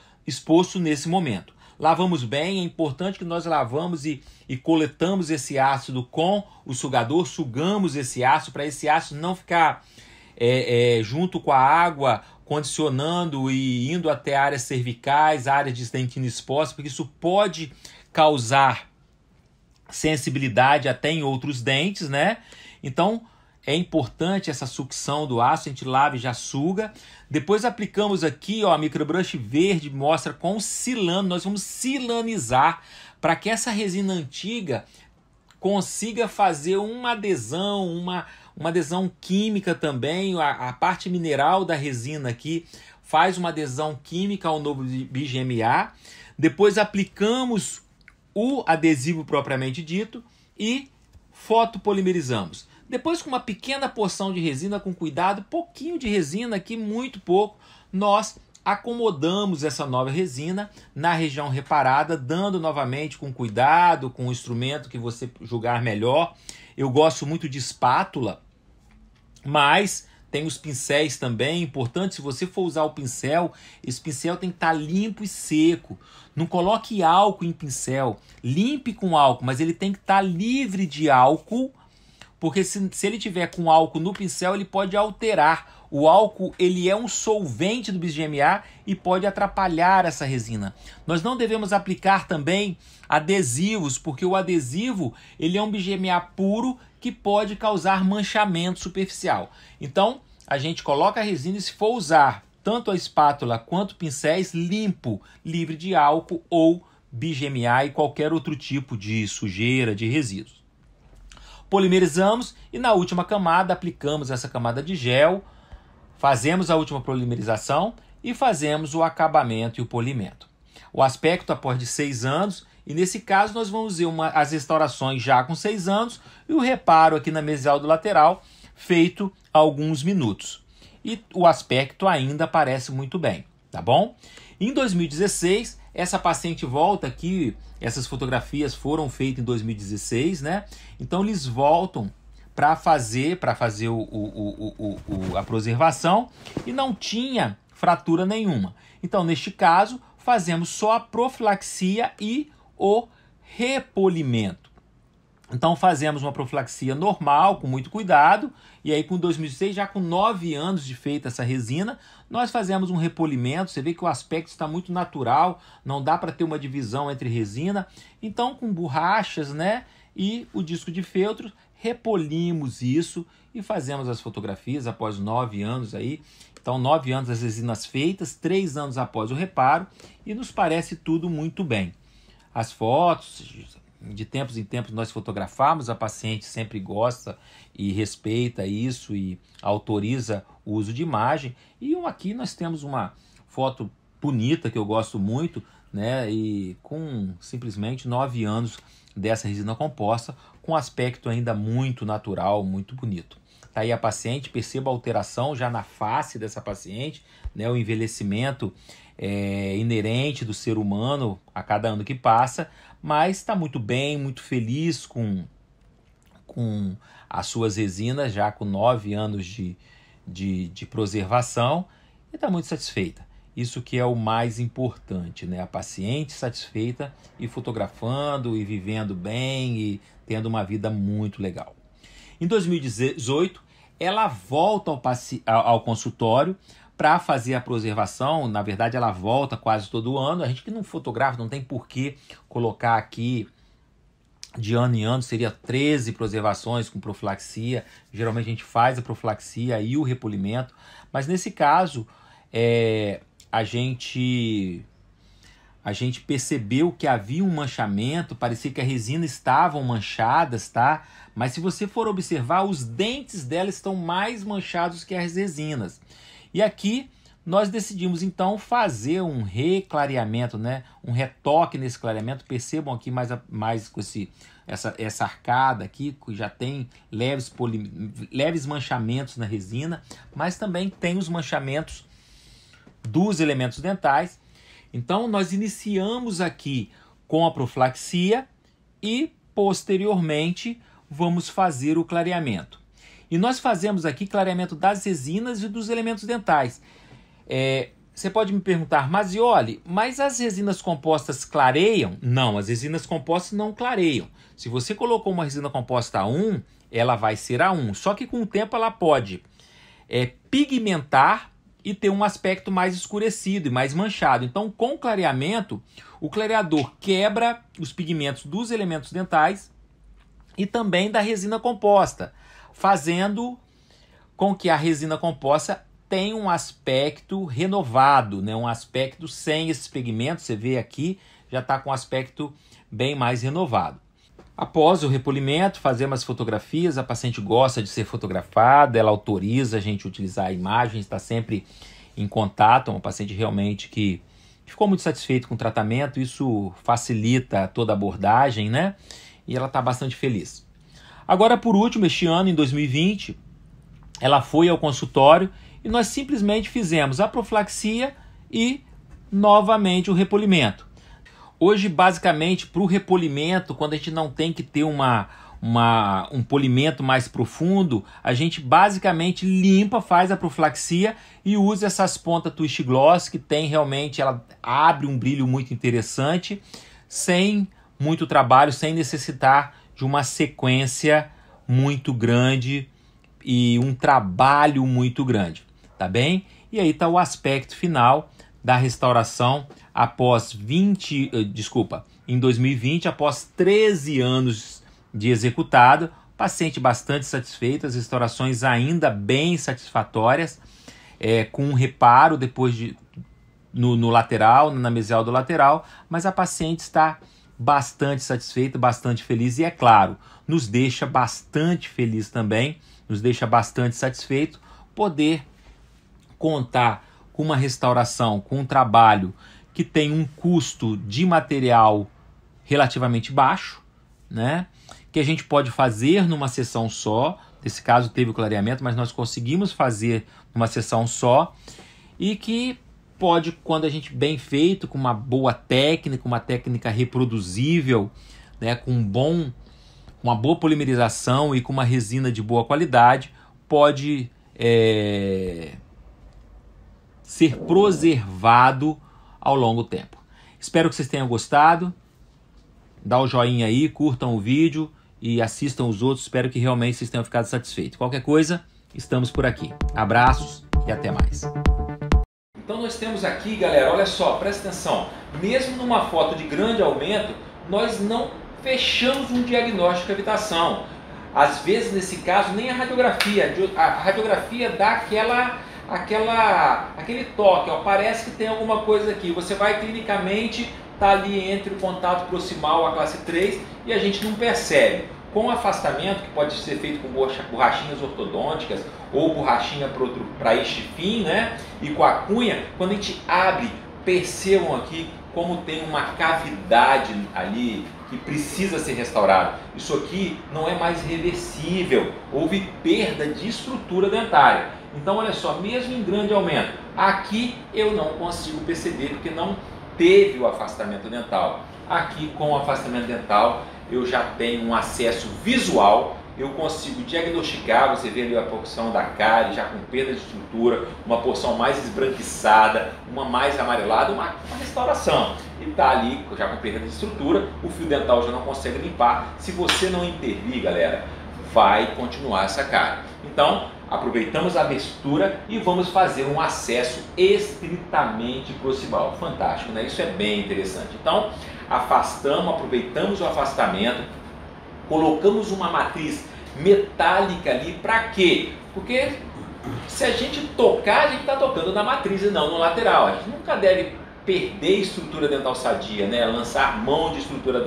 nesse momento. Lavamos bem, é importante que nós lavamos e coletamos esse ácido com o sugador, sugamos esse ácido para esse ácido não ficar junto com a água, condicionando e indo até áreas cervicais, áreas de dentina exposta, porque isso pode causar sensibilidade até em outros dentes, né? Então é importante essa sucção do ácido, a gente lava e já suga. Depois aplicamos aqui, ó, a microbrush verde mostra com silano, nós vamos silanizar para que essa resina antiga consiga fazer uma adesão, uma adesão química também. A parte mineral da resina aqui faz uma adesão química ao novo BGMA. Depois aplicamos o adesivo propriamente dito e fotopolimerizamos. Depois, com uma pequena porção de resina, com cuidado, pouquinho de resina aqui, muito pouco, nós acomodamos essa nova resina na região reparada, dando novamente com cuidado, com o instrumento que você julgar melhor. Eu gosto muito de espátula, mas tem os pincéis também. Importante, se você for usar o pincel, esse pincel tem que estar limpo e seco. Não coloque álcool em pincel. Limpe com álcool, mas ele tem que estar livre de álcool, porque se ele tiver com álcool no pincel, ele pode alterar. O álcool ele é um solvente do BGMA e pode atrapalhar essa resina. Nós não devemos aplicar também adesivos, porque o adesivo ele é um BGMA puro que pode causar manchamento superficial. Então, a gente coloca a resina e, se for usar tanto a espátula quanto pincéis, limpo, livre de álcool ou BGMA e qualquer outro tipo de sujeira, de resíduos. Polimerizamos e na última camada aplicamos essa camada de gel, fazemos a última polimerização e fazemos o acabamento e o polimento. O aspecto após de 6 anos, e nesse caso nós vamos ver as restaurações já com 6 anos e o reparo aqui na mesial do lateral feito há alguns minutos. E o aspecto ainda parece muito bem, tá bom? Em 2016, essa paciente volta aqui, essas fotografias foram feitas em 2016, né? Então eles voltam para fazer a preservação e não tinha fratura nenhuma. Então, neste caso, fazemos só a profilaxia e o repolimento. Então fazemos uma profilaxia normal, com muito cuidado, e aí com 2006, já com 9 anos de feita essa resina, nós fazemos um repolimento. Você vê que o aspecto está muito natural, não dá para ter uma divisão entre resina. Então com borrachas, né, e o disco de feltro, repolimos isso e fazemos as fotografias após 9 anos aí. Então 9 anos as resinas feitas, 3 anos após o reparo e nos parece tudo muito bem. As fotos, de tempos em tempos nós fotografamos, a paciente sempre gosta e respeita isso e autoriza o uso de imagem. E aqui nós temos uma foto bonita que eu gosto muito, né? E com simplesmente 9 anos dessa resina composta, com aspecto ainda muito natural, muito bonito. Tá aí a paciente, perceba a alteração já na face dessa paciente, né? O envelhecimento inerente do ser humano a cada ano que passa, mas está muito bem, muito feliz com as suas resinas, já com 9 anos de preservação, e está muito satisfeita. Isso que é o mais importante, né? A paciente satisfeita e fotografando e vivendo bem e tendo uma vida muito legal. Em 2018, ela volta ao consultório para fazer a preservação. Na verdade, ela volta quase todo ano. A gente que não fotografa, não tem por que colocar aqui de ano em ano, seria 13 preservações com profilaxia. Geralmente a gente faz a profilaxia e o repolimento, mas nesse caso a gente percebeu que havia um manchamento, parecia que a resina estavam manchadas, tá? Mas se você for observar, os dentes dela estão mais manchados que as resinas. E aqui nós decidimos então fazer um reclareamento, né? Um retoque nesse clareamento. Percebam aqui mais com essa arcada aqui, que já tem leves manchamentos na resina, mas também tem os manchamentos dos elementos dentais. Então nós iniciamos aqui com a profilaxia e posteriormente vamos fazer o clareamento. E nós fazemos aqui clareamento das resinas e dos elementos dentais. Você pode me perguntar, Mazioli, mas as resinas compostas clareiam? Não, as resinas compostas não clareiam. Se você colocou uma resina composta A1, ela vai ser A1. Só que com o tempo ela pode pigmentar e ter um aspecto mais escurecido e mais manchado. Então, com o clareamento, o clareador quebra os pigmentos dos elementos dentais e também da resina composta, fazendo com que a resina composta tenha um aspecto renovado, né? Um aspecto sem esses pigmentos. Você vê aqui, já está com um aspecto bem mais renovado. Após o repolimento, fazemos as fotografias, a paciente gosta de ser fotografada, ela autoriza a gente utilizar a imagem, está sempre em contato, uma paciente realmente que ficou muito satisfeita com o tratamento, isso facilita toda a abordagem, né? E ela está bastante feliz. Agora, por último, este ano, em 2020, ela foi ao consultório e nós simplesmente fizemos a profilaxia e novamente o repolimento. Hoje, basicamente, para o repolimento, quando a gente não tem que ter um polimento mais profundo, a gente basicamente limpa, faz a profilaxia e usa essas pontas Twist Gloss, que tem realmente, ela abre um brilho muito interessante, sem muito trabalho, sem necessitar de uma sequência muito grande e um trabalho muito grande, tá bem? E aí está o aspecto final da restauração após em 2020, após 13 anos de executado, paciente bastante satisfeito, as restaurações ainda bem satisfatórias, com um reparo depois no lateral, na mesial do lateral, mas a paciente está bastante satisfeita, bastante feliz e, é claro, nos deixa bastante feliz também, nos deixa bastante satisfeito poder contar com uma restauração, com um trabalho que tem um custo de material relativamente baixo, né? Que a gente pode fazer numa sessão só. Nesse caso teve o clareamento, mas nós conseguimos fazer numa sessão só, e que pode, quando a gente bem feito, com uma boa técnica, uma técnica reproduzível, né, com uma boa polimerização e com uma resina de boa qualidade, pode ser preservado ao longo do tempo. Espero que vocês tenham gostado. Dá o joinha aí, curtam o vídeo e assistam os outros. Espero que realmente vocês tenham ficado satisfeitos. Qualquer coisa, estamos por aqui. Abraços e até mais. Então nós temos aqui, galera, olha só, presta atenção. Mesmo numa foto de grande aumento, nós não fechamos um diagnóstico de cavitação. Às vezes, nesse caso, nem a radiografia dá aquele toque, ó, parece que tem alguma coisa aqui. Você vai clinicamente, tá ali entre o contato proximal, a classe 3, e a gente não percebe. Com afastamento, que pode ser feito com borrachinhas ortodônticas ou borrachinha para este fim, né? E com a cunha, quando a gente abre, percebam aqui como tem uma cavidade ali que precisa ser restaurada. Isso aqui não é mais reversível, houve perda de estrutura dentária. Então, olha só, mesmo em grande aumento, aqui eu não consigo perceber porque não teve o afastamento dental. Aqui, com o afastamento dental, eu já tenho um acesso visual, eu consigo diagnosticar, você vê ali a porção da cárie já com perda de estrutura, uma porção mais esbranquiçada, uma mais amarelada, uma restauração. E está ali já com perda de estrutura, o fio dental já não consegue limpar. Se você não intervir, galera, vai continuar essa cárie. Então, aproveitamos a abertura e vamos fazer um acesso estritamente proximal. Fantástico, né? Isso é bem interessante. Então, afastamos, aproveitamos o afastamento, colocamos uma matriz metálica ali, para quê? Porque se a gente tocar, a gente está tocando na matriz e não no lateral. A gente nunca deve perder estrutura dental sadia, né? Lançar mão de estrutura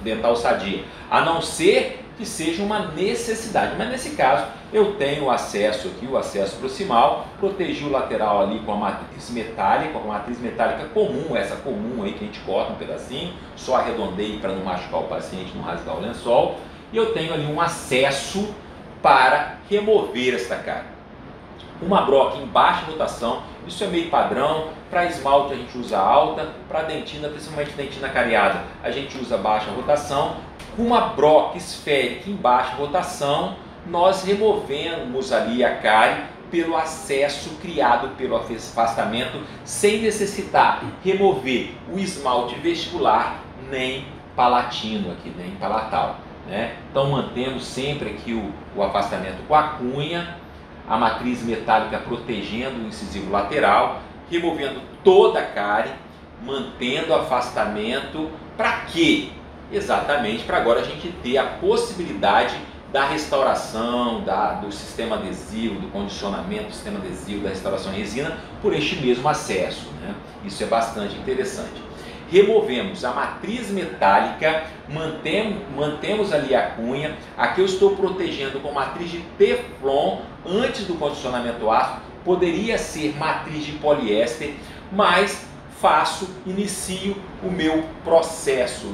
dental sadia, a não ser que seja uma necessidade. Mas nesse caso, eu tenho acesso aqui, o acesso proximal, protegi o lateral ali com a matriz metálica comum, essa comum aí que a gente corta um pedacinho, só arredondei para não machucar o paciente, não rasgar o lençol, e eu tenho ali um acesso para remover esta cárie. Uma broca em baixa rotação, isso é meio padrão. Para esmalte a gente usa alta, para dentina, principalmente dentina cariada, a gente usa baixa rotação. Com uma broca esférica em baixa rotação, nós removemos ali a cárie pelo acesso criado pelo afastamento, sem necessitar remover o esmalte vestibular nem palatino aqui, nem palatal, né? Então mantemos sempre aqui o afastamento com a cunha, a matriz metálica protegendo o incisivo lateral, removendo toda a cárie, mantendo o afastamento. Para quê? Exatamente para agora a gente ter a possibilidade da restauração, do sistema adesivo, do condicionamento do sistema adesivo, da restauração em resina, por este mesmo acesso, né? Isso é bastante interessante. Removemos a matriz metálica, mantemos ali a cunha. Aqui eu estou protegendo com matriz de Teflon antes do condicionamento ácido. Poderia ser matriz de poliéster, mas inicio o meu processo,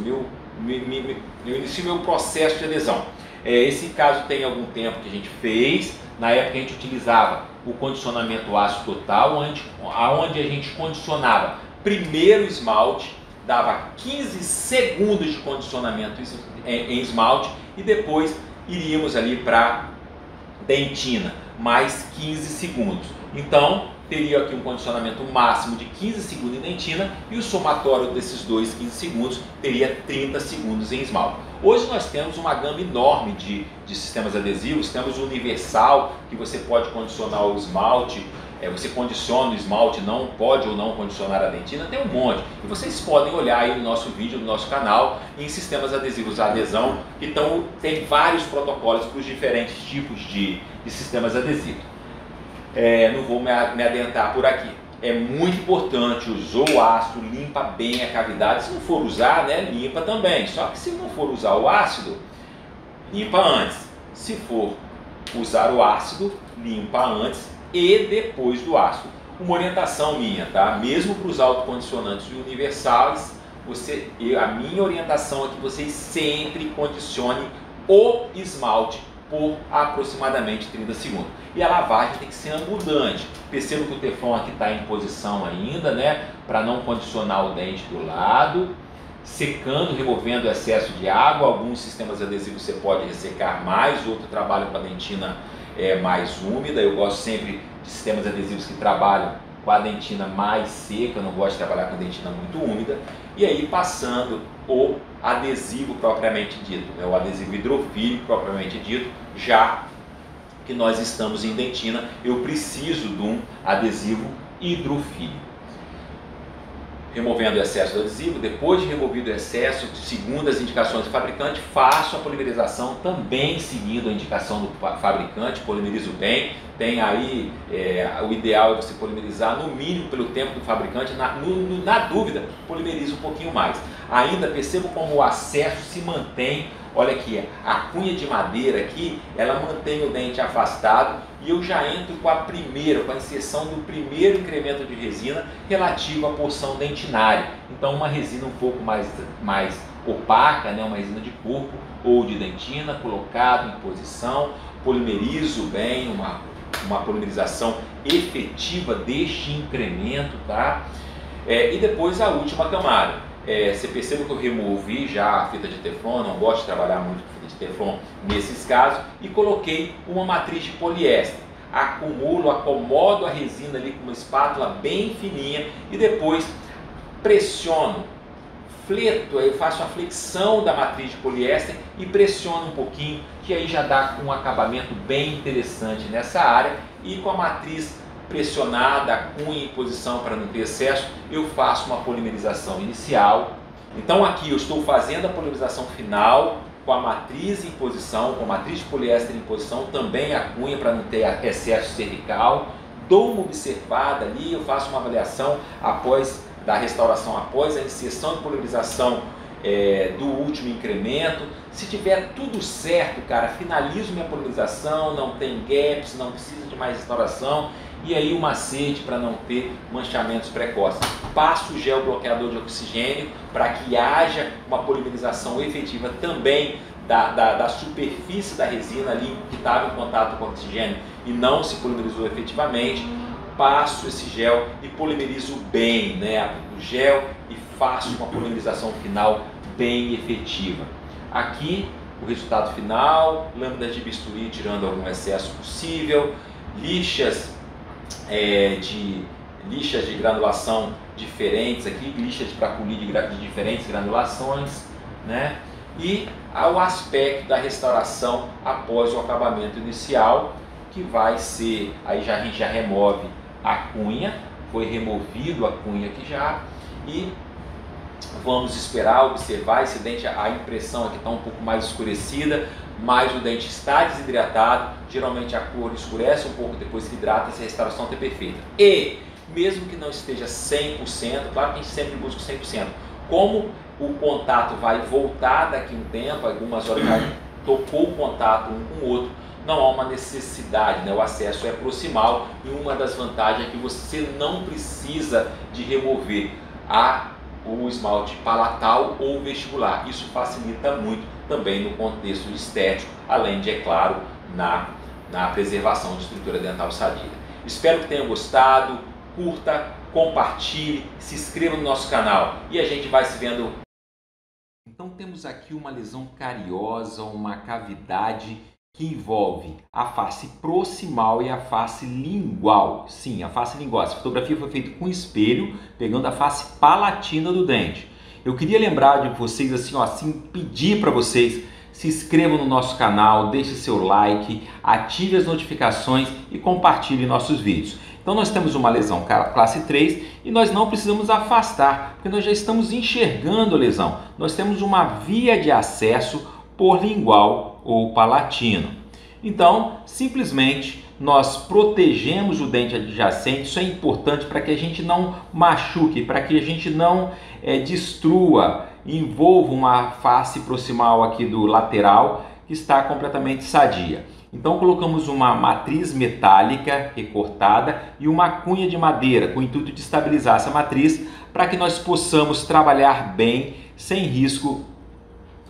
inicio meu processo de adesão. Esse caso tem algum tempo que a gente fez. Na época a gente utilizava o condicionamento ácido total, onde a gente condicionava primeiro o esmalte, dava 15 segundos de condicionamento em esmalte e depois iríamos ali para dentina, mais 15 segundos. Então, teria aqui um condicionamento máximo de 15 segundos em dentina e o somatório desses 15 segundos teria 30 segundos em esmalte. Hoje nós temos uma gama enorme de sistemas adesivos. Temos o universal, que você pode condicionar o esmalte, você condiciona o esmalte, não pode ou não condicionar a dentina, tem um monte. E vocês podem olhar aí no nosso vídeo, no nosso canal, em sistemas adesivos à adesão, que tem vários protocolos para os diferentes tipos de sistemas adesivos. Não vou me adentrar por aqui. É muito importante, usou o ácido, limpa bem a cavidade. Se não for usar, né, limpa também. Só que se não for usar o ácido, limpa antes. Se for usar o ácido, limpa antes e depois do ácido. Uma orientação minha, tá? Mesmo para os autocondicionantes e universais, a minha orientação é que vocês sempre condicionem o esmalte por aproximadamente 30 segundos. E a lavagem tem que ser abundante. Perceba que o Teflon aqui está em posição ainda, né? Para não condicionar o dente do lado. Secando, removendo o excesso de água. Alguns sistemas adesivos você pode ressecar mais, outro trabalha com a dentina mais úmida. Eu gosto sempre de sistemas adesivos que trabalham com a dentina mais seca, eu não gosto de trabalhar com a dentina muito úmida. E aí passando o adesivo propriamente dito, né? O adesivo hidrofílico propriamente dito, já que nós estamos em dentina, eu preciso de um adesivo hidrofílico. removendo o excesso do adesivo. Depois de removido o excesso, segundo as indicações do fabricante, faço a polimerização também seguindo a indicação do fabricante, polimerizo bem. Tem aí, o ideal é você polimerizar no mínimo pelo tempo do fabricante, na dúvida, polimeriza um pouquinho mais. Ainda percebo como o acesso se mantém. Olha aqui, a cunha de madeira aqui, ela mantém o dente afastado e eu já entro com a inserção do primeiro incremento de resina relativo à porção dentinária. Então uma resina um pouco mais opaca, né? Uma resina de corpo ou de dentina, colocado em posição, polimerizo bem, uma polimerização efetiva deste incremento, tá? E depois a última camada. Você percebe que eu removi já a fita de teflon, não gosto de trabalhar muito com fita de teflon nesses casos, e coloquei uma matriz de poliéster. Acomodo a resina ali com uma espátula bem fininha e depois pressiono, fleto, eu faço a flexão da matriz de poliéster e pressiono um pouquinho, que aí já dá um acabamento bem interessante nessa área. E com a matriz pressionada, a cunha em posição para não ter excesso, eu faço uma polimerização inicial. Então aqui eu estou fazendo a polimerização final com a matriz em posição, com a matriz de poliéster em posição, também a cunha para não ter excesso cervical. Dou uma observada ali, eu faço uma avaliação da restauração após a inserção de polimerização do último incremento. Se tiver tudo certo, cara, finalizo minha polimerização, não tem gaps, não precisa de mais restauração. E aí o macete para não ter manchamentos precoces. Passo o gel bloqueador de oxigênio para que haja uma polimerização efetiva também da superfície da resina ali que estava em contato com o oxigênio e não se polimerizou efetivamente. Passo esse gel e polimerizo bem, né, o gel, e faço uma polimerização final bem efetiva. Aqui o resultado final, lâminas de bisturi tirando algum excesso possível, lixas de granulação diferentes aqui, lixas para polir de diferentes granulações, né? E ao aspecto da restauração após o acabamento inicial, que vai ser, aí a gente já remove a cunha, foi removido a cunha aqui já, e vamos esperar, observar esse dente. A impressão aqui está um pouco mais escurecida, mas o dente está desidratado, geralmente a cor escurece um pouco depois que hidrata, se a restauração está perfeita. E mesmo que não esteja 100%, claro que a gente sempre busca 100%, como o contato vai voltar daqui a um tempo, algumas horas já tocou o contato um com o outro, não há uma necessidade, né? O acesso é proximal, e uma das vantagens é que você não precisa de remover o esmalte palatal ou vestibular. Isso facilita muito também no contexto estético, além de, é claro, na preservação de estrutura dental sadia. Espero que tenham gostado, curta, compartilhe, se inscreva no nosso canal e a gente vai se vendo. Então temos aqui uma lesão cariosa, uma cavidade que envolve a face proximal e a face lingual. Sim, a face lingual. Essa fotografia foi feita com espelho, pegando a face palatina do dente. Eu queria lembrar de vocês, assim, pedir para vocês, se inscrevam no nosso canal, deixe seu like, ative as notificações e compartilhe nossos vídeos. Então nós temos uma lesão classe 3 e nós não precisamos afastar, porque nós já estamos enxergando a lesão. Nós temos uma via de acesso por lingual ou palatino. Então, simplesmente nós protegemos o dente adjacente. Isso é importante para que a gente não machuque, para que a gente não destrua, envolva uma face proximal aqui do lateral que está completamente sadia. Então colocamos uma matriz metálica recortada e uma cunha de madeira com o intuito de estabilizar essa matriz para que nós possamos trabalhar bem, sem risco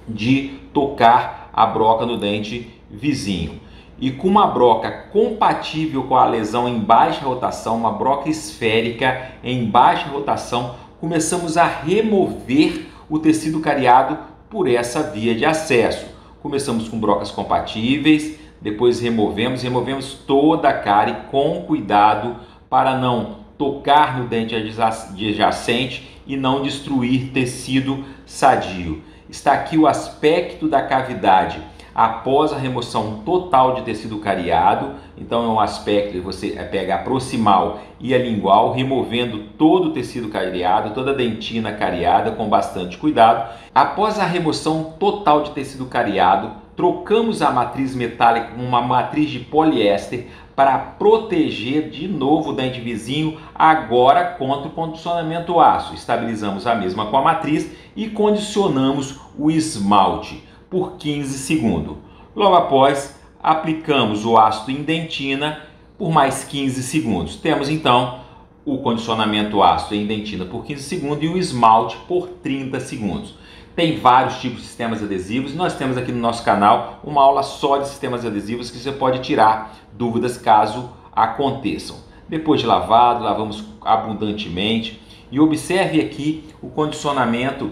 de tocar a broca no dente vizinho. E com uma broca compatível com a lesão em baixa rotação, uma broca esférica em baixa rotação, começamos a remover o tecido cariado por essa via de acesso. Começamos com brocas compatíveis, depois removemos toda a cárie com cuidado para não tocar no dente adjacente e não destruir tecido sadio. Está aqui o aspecto da cavidade após a remoção total de tecido cariado. Então é um aspecto que você pega a proximal e a lingual, removendo todo o tecido cariado, toda a dentina cariada com bastante cuidado. Após a remoção total de tecido cariado, trocamos a matriz metálica com uma matriz de poliéster para proteger de novo o dente vizinho, agora contra o condicionamento ácido. Estabilizamos a mesma com a matriz e condicionamos o esmalte por 15 segundos. Logo após, aplicamos o ácido em dentina por mais 15 segundos. Temos então o condicionamento ácido em dentina por 15 segundos e o esmalte por 30 segundos. Tem vários tipos de sistemas adesivos. Nós temos aqui no nosso canal uma aula só de sistemas adesivos que você pode tirar dúvidas caso aconteçam. Depois de lavado, lavamos abundantemente e observe aqui o condicionamento,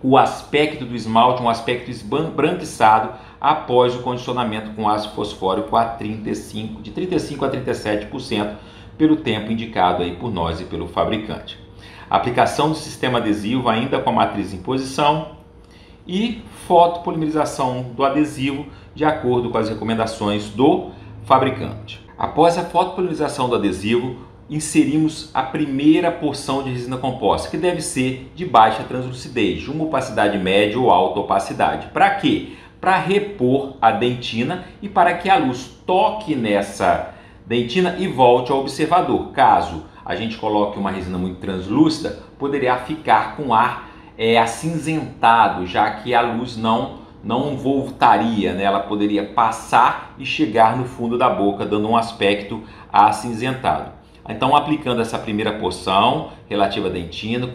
o aspecto do esmalte, um aspecto esbranquiçado após o condicionamento com ácido fosfórico de 35 a 37% pelo tempo indicado aí por nós e pelo fabricante. Aplicação do sistema adesivo ainda com a matriz em posição e fotopolimerização do adesivo de acordo com as recomendações do fabricante. Após a fotopolimerização do adesivo, inserimos a primeira porção de resina composta, que deve ser de baixa translucidez, de uma opacidade média ou alta opacidade. Para quê? Para repor a dentina e para que a luz toque nessa dentina e volte ao observador. Caso a gente coloque uma resina muito translúcida, poderia ficar com ar acinzentado, já que a luz não voltaria, né? Ela poderia passar e chegar no fundo da boca, dando um aspecto acinzentado. Então, aplicando essa primeira porção relativa à dentina,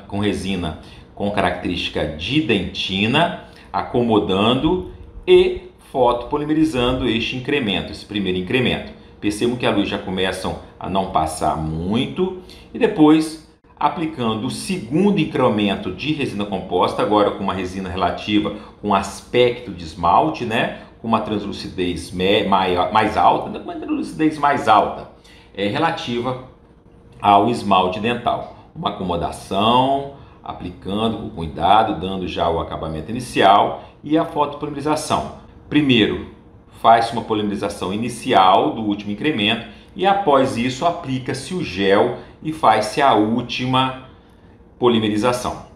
com resina com característica de dentina, acomodando e fotopolimerizando este incremento, esse primeiro incremento. Percebam que a luz já começa a não passar muito e depois aplicando o segundo incremento de resina composta, agora com uma resina relativa com aspecto de esmalte, né? Com uma translucidez mais alta, uma translucidez mais alta, relativa ao esmalte dental. Uma acomodação, aplicando com cuidado, dando já o acabamento inicial e a fotopolimerização. Primeiro, faz uma polimerização inicial do último incremento e após isso aplica-se o gel e faz-se a última polimerização.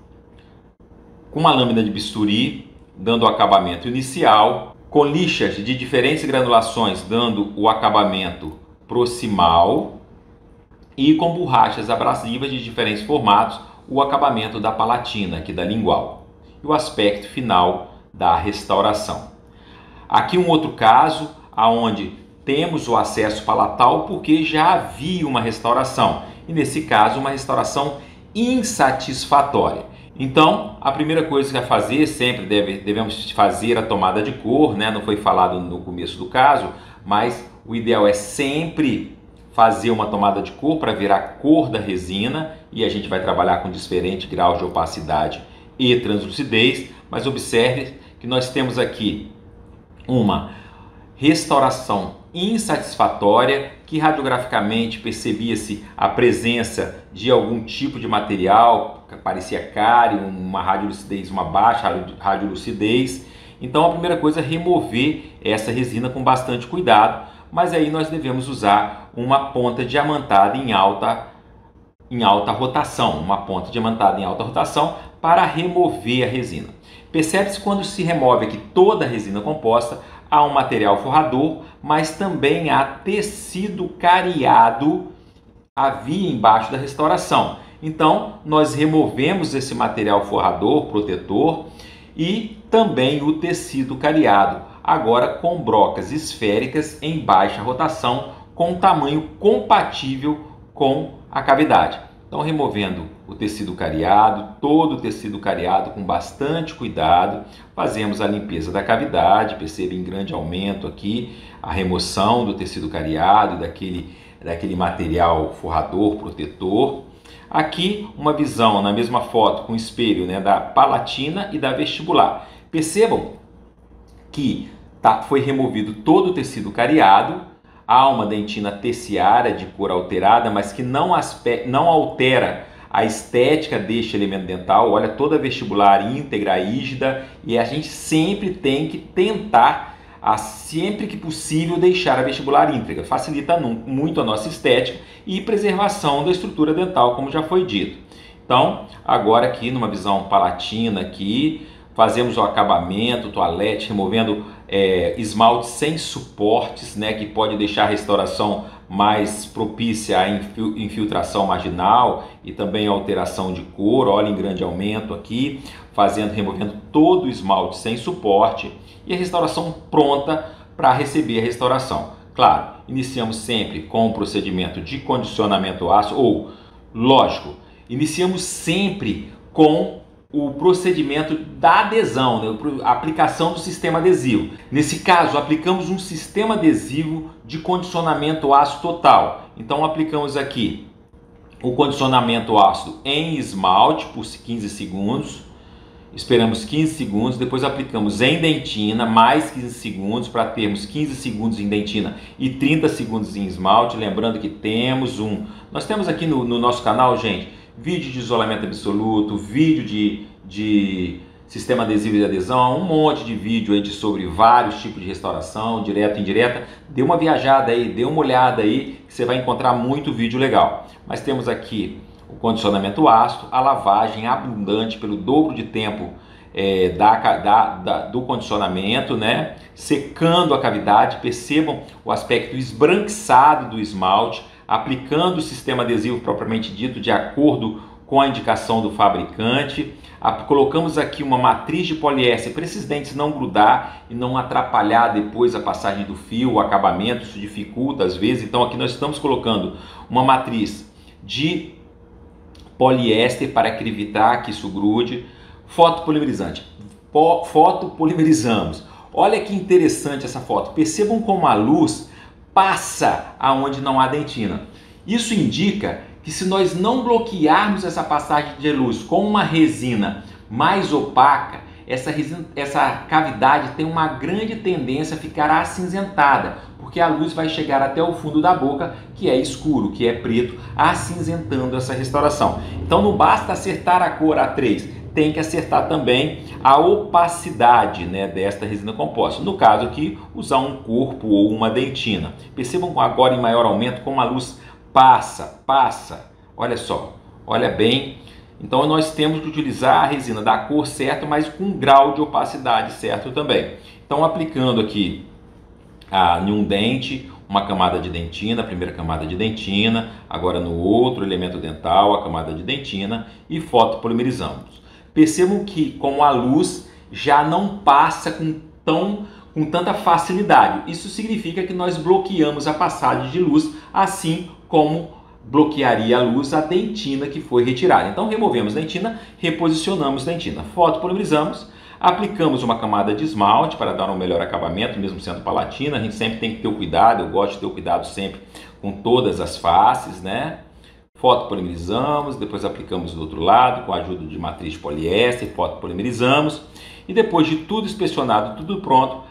Com uma lâmina de bisturi, dando o acabamento inicial, com lixas de diferentes granulações, dando o acabamento proximal e com borrachas abrasivas de diferentes formatos, o acabamento da palatina, aqui da lingual, e o aspecto final da restauração. Aqui um outro caso, onde temos o acesso palatal porque já havia uma restauração, e nesse caso uma restauração insatisfatória. Então, a primeira coisa que a fazer, sempre devemos fazer a tomada de cor, né? Não foi falado no começo do caso, mas o ideal é sempre fazer uma tomada de cor para ver a cor da resina, e a gente vai trabalhar com diferentes graus de opacidade e translucidez, mas observe que nós temos aqui uma restauração insatisfatória, que radiograficamente percebia-se a presença de algum tipo de material, que parecia cárie, uma radiolucidez, uma baixa radiolucidez. Então a primeira coisa é remover essa resina com bastante cuidado, mas aí nós devemos usar uma ponta diamantada em alta rotação, para remover a resina. Percebe-se quando se remove aqui toda a resina composta, há um material forrador, mas também há tecido cariado havia embaixo da restauração. Então, nós removemos esse material forrador, protetor, e também o tecido cariado, agora com brocas esféricas em baixa rotação, com tamanho compatível com a cavidade. Então, removendo o tecido cariado, todo o tecido cariado com bastante cuidado, fazemos a limpeza da cavidade, perceba em grande aumento aqui a remoção do tecido cariado e daquele material forrador, protetor. Aqui uma visão na mesma foto com espelho, né, da palatina e da vestibular. Percebam que foi removido todo o tecido cariado, há uma dentina terciária de cor alterada, mas que não altera a estética deste elemento dental, olha, toda vestibular íntegra, rígida, e a gente sempre tem que tentar, sempre que possível, deixar a vestibular íntegra. Facilita muito a nossa estética e preservação da estrutura dental, como já foi dito. Então, agora aqui numa visão palatina, aqui, fazemos o acabamento, toalete, removendo esmalte sem suportes, né, que pode deixar a restauração mais propícia à infiltração marginal e também à alteração de cor. Olha, em grande aumento aqui, removendo todo o esmalte sem suporte e a restauração pronta para receber a restauração. Claro, iniciamos sempre com o procedimento de condicionamento ácido, ou, lógico, iniciamos sempre com o procedimento da adesão, né? A aplicação do sistema adesivo. Nesse caso, aplicamos um sistema adesivo de condicionamento ácido total. Então, aplicamos aqui o condicionamento ácido em esmalte por 15 segundos. Esperamos 15 segundos, depois aplicamos em dentina, mais 15 segundos, para termos 15 segundos em dentina e 30 segundos em esmalte. Lembrando que nós temos aqui no nosso canal, gente, vídeo de isolamento absoluto, vídeo de sistema adesivo e de adesão, um monte de vídeo aí sobre vários tipos de restauração, direta e indireta. Dê uma viajada aí, dê uma olhada aí, que você vai encontrar muito vídeo legal. Mas temos aqui o condicionamento ácido, a lavagem abundante pelo dobro de tempo do condicionamento, né? Secando a cavidade. Percebam o aspecto esbranquiçado do esmalte, aplicando o sistema adesivo propriamente dito de acordo com a indicação do fabricante. Colocamos aqui uma matriz de poliéster para esses dentes não grudar e não atrapalhar depois a passagem do fio, o acabamento. Isso dificulta às vezes. Então aqui nós estamos colocando uma matriz de poliéster para evitar que isso grude. Fotopolimerizante. Fotopolimerizamos. Olha que interessante essa foto. Percebam como a luz passa aonde não há dentina. Isso indica que se nós não bloquearmos essa passagem de luz com uma resina mais opaca, essa cavidade tem uma grande tendência a ficar acinzentada, porque a luz vai chegar até o fundo da boca, que é escuro, que é preto, acinzentando essa restauração. Então não basta acertar a cor A3, tem que acertar também a opacidade, né, desta resina composta. No caso aqui, usar um corpo ou uma dentina. Percebam agora em maior aumento como a luz passa. Olha só, olha bem. Então nós temos que utilizar a resina da cor certa, mas com um grau de opacidade certo também. Então aplicando aqui em um dente, uma camada de dentina, a primeira camada de dentina, agora no outro elemento dental, a camada de dentina, e fotopolimerizamos. Percebam que com a luz já não passa com tanta facilidade. Isso significa que nós bloqueamos a passagem de luz, assim como bloquearia a luz a dentina que foi retirada. Então removemos dentina, reposicionamos dentina, fotopolimerizamos, aplicamos uma camada de esmalte para dar um melhor acabamento, mesmo sendo palatina. A gente sempre tem que ter o cuidado, eu gosto de ter o cuidado sempre com todas as faces, né? Fotopolimerizamos, depois aplicamos do outro lado com a ajuda de matriz de poliéster, fotopolimerizamos e depois de tudo inspecionado, tudo pronto,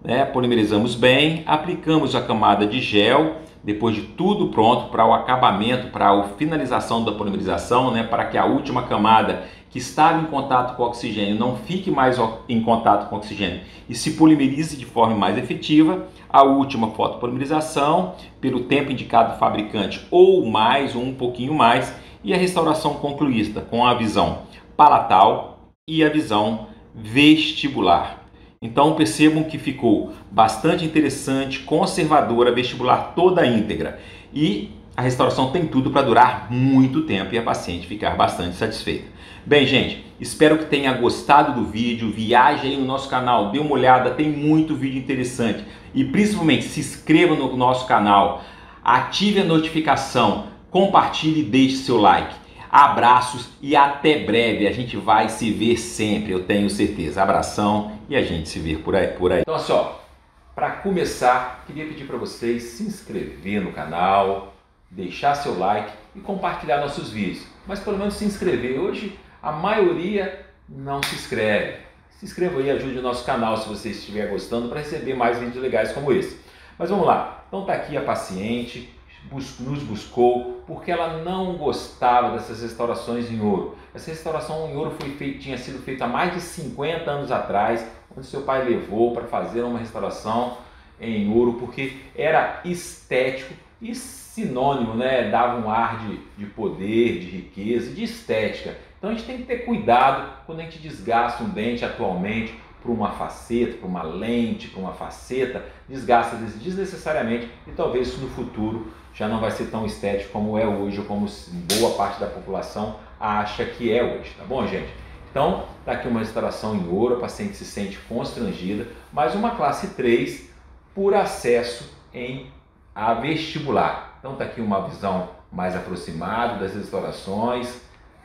né, polimerizamos bem, aplicamos a camada de gel, depois de tudo pronto para o acabamento, para a finalização da polimerização, né, para que a última camada que estava em contato com o oxigênio não fique mais em contato com o oxigênio e se polimerize de forma mais efetiva. A última fotopolimerização, pelo tempo indicado do fabricante, ou mais, ou um pouquinho mais, e a restauração concluída com a visão palatal e a visão vestibular. Então percebam que ficou bastante interessante, conservadora, vestibular toda íntegra. E a restauração tem tudo para durar muito tempo e a paciente ficar bastante satisfeita. Bem, gente, espero que tenha gostado do vídeo. Viaje aí no nosso canal, dê uma olhada, tem muito vídeo interessante. E principalmente se inscreva no nosso canal, ative a notificação, compartilhe e deixe seu like. Abraços e até breve. A gente vai se ver sempre, eu tenho certeza. Abração e a gente se vê por aí. Então, assim, ó, para começar, queria pedir para vocês se inscrever no canal, deixar seu like e compartilhar nossos vídeos. Mas pelo menos se inscrever. Hoje a maioria não se inscreve. Se inscreva aí, ajude o nosso canal se você estiver gostando para receber mais vídeos legais como esse. Mas vamos lá. Então tá aqui a paciente, nos buscou porque ela não gostava dessas restaurações em ouro. Essa restauração em ouro tinha sido feita há mais de 50 anos atrás, onde seu pai levou para fazer uma restauração em ouro, porque era estético e sinônimo, né? Dava um ar de poder, de riqueza e de estética. Então a gente tem que ter cuidado quando a gente desgasta um dente atualmente por uma faceta, por uma lente, por uma faceta, desgasta desnecessariamente e talvez isso no futuro já não vai ser tão estético como é hoje ou como boa parte da população acha que é hoje, tá bom, gente? Então, tá aqui uma restauração em ouro, a paciente se sente constrangida, mas uma classe 3 por acesso a vestibular. Então tá aqui uma visão mais aproximada das restaurações,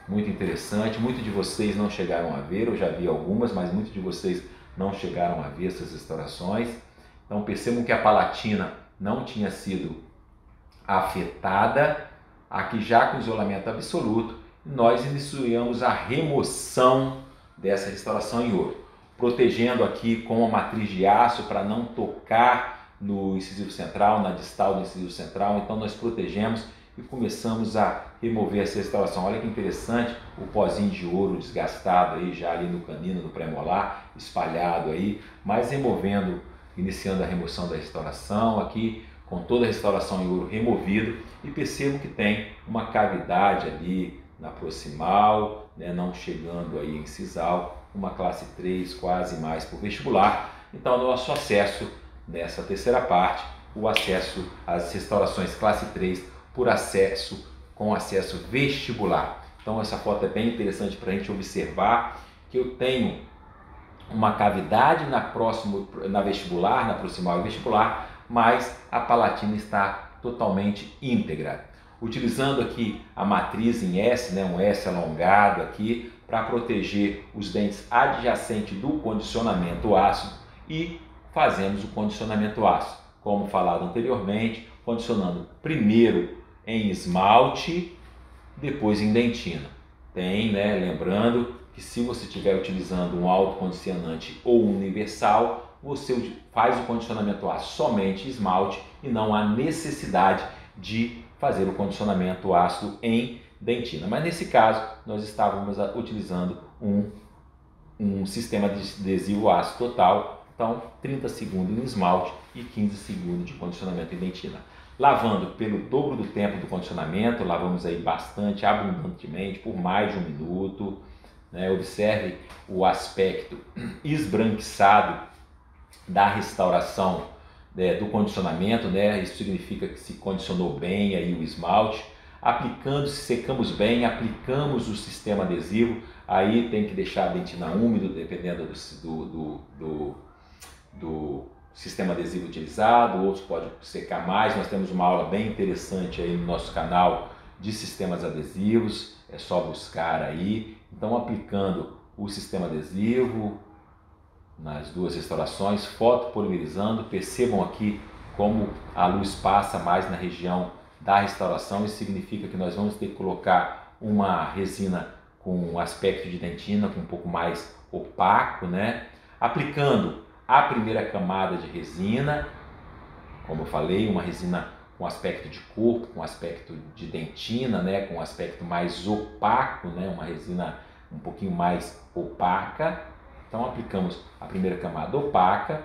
muito interessante. Muitos de vocês não chegaram a ver, eu já vi algumas, mas muitos de vocês não chegaram a ver essas restaurações. Então percebam que a palatina não tinha sido afetada, aqui já com isolamento absoluto, nós iniciamos a remoção dessa restauração em ouro, protegendo aqui com a matriz de aço para não tocar no incisivo central, na distal do incisivo central. Então nós protegemos e começamos a remover essa restauração. Olha que interessante, o pozinho de ouro desgastado aí já ali no canino, no premolar, espalhado aí, mas removendo, iniciando a remoção da restauração aqui, com toda a restauração em ouro removido, e percebo que tem uma cavidade ali na proximal, né, não chegando aí em incisal, uma classe 3 quase mais por vestibular. Então nosso acesso nessa terceira parte, o acesso às restaurações classe 3 por acesso com acesso vestibular. Então essa foto é bem interessante para a gente observar que eu tenho uma cavidade na vestibular, na proximal e vestibular, mas a palatina está totalmente íntegra. Utilizando aqui a matriz em S, né, um S alongado aqui, para proteger os dentes adjacentes do condicionamento ácido, e fazemos o condicionamento ácido, como falado anteriormente, condicionando primeiro em esmalte, depois em dentina. Lembrando que se você estiver utilizando um autocondicionante ou um universal, você faz o condicionamento ácido somente em esmalte e não há necessidade de fazer o condicionamento ácido em dentina. Mas nesse caso, nós estávamos utilizando um sistema de adesivo ácido total, então 30 segundos em esmalte e 15 segundos de condicionamento em dentina. Lavando pelo dobro do tempo do condicionamento, lavamos aí bastante, abundantemente, por mais de 1 minuto. Né? Observe o aspecto esbranquiçado da restauração, né, do condicionamento, né? Isso significa que se condicionou bem aí o esmalte. Aplicando, se secamos bem, aplicamos o sistema adesivo, aí tem que deixar a dentina úmido, dependendo do sistema adesivo utilizado, outros podem secar mais. Nós temos uma aula bem interessante aí no nosso canal de sistemas adesivos, é só buscar aí. Então aplicando o sistema adesivo nas duas restaurações, fotopolimerizando, percebam aqui como a luz passa mais na região da restauração. Isso significa que nós vamos ter que colocar uma resina com aspecto de dentina, com um pouco mais opaco, né? Aplicando a primeira camada de resina, como eu falei, uma resina com aspecto de corpo, com aspecto de dentina, né? Com aspecto mais opaco, né? Uma resina um pouquinho mais opaca. Então aplicamos a primeira camada opaca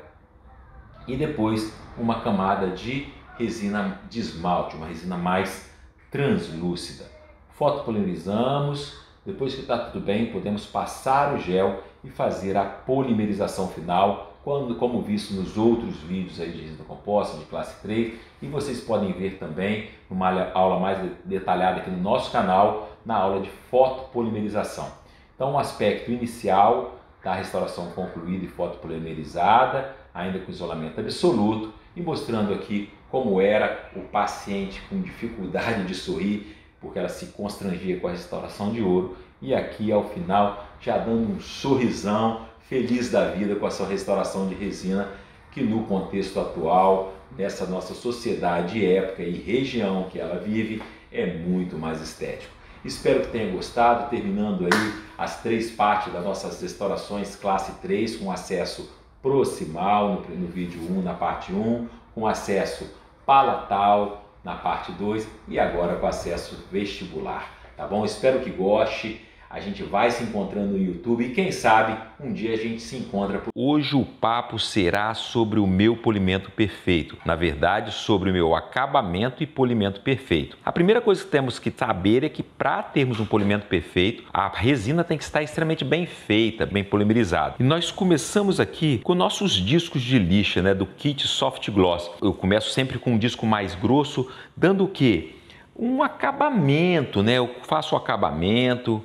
e depois uma camada de resina de esmalte, uma resina mais translúcida. Fotopolimerizamos, depois que está tudo bem, podemos passar o gel e fazer a polimerização final, como visto nos outros vídeos aí de resina composta, de classe 3, e vocês podem ver também numa aula mais detalhada aqui no nosso canal, na aula de fotopolimerização. Então o aspecto inicial da restauração concluída e fotopolimerizada, ainda com isolamento absoluto, e mostrando aqui como era o paciente com dificuldade de sorrir, porque ela se constrangia com a restauração de ouro, e aqui ao final já dando um sorrisão, feliz da vida com a sua restauração de resina, que no contexto atual, dessa nossa sociedade, época e região que ela vive, é muito mais estético. Espero que tenha gostado, terminando aí as 3 partes das nossas restaurações classe 3, com acesso proximal no vídeo 1, na parte 1, com acesso palatal, na parte 2 e agora com acesso vestibular, tá bom? Espero que goste. A gente vai se encontrando no YouTube e quem sabe um dia a gente se encontra. Hoje o papo será sobre o meu polimento perfeito. Na verdade, sobre o meu acabamento e polimento perfeito. A primeira coisa que temos que saber é que para termos um polimento perfeito, a resina tem que estar extremamente bem feita, bem polimerizada. E nós começamos aqui com nossos discos de lixa, né, do kit Soft Gloss. Eu começo sempre com um disco mais grosso, dando o quê? Um acabamento, né? Eu faço o acabamento,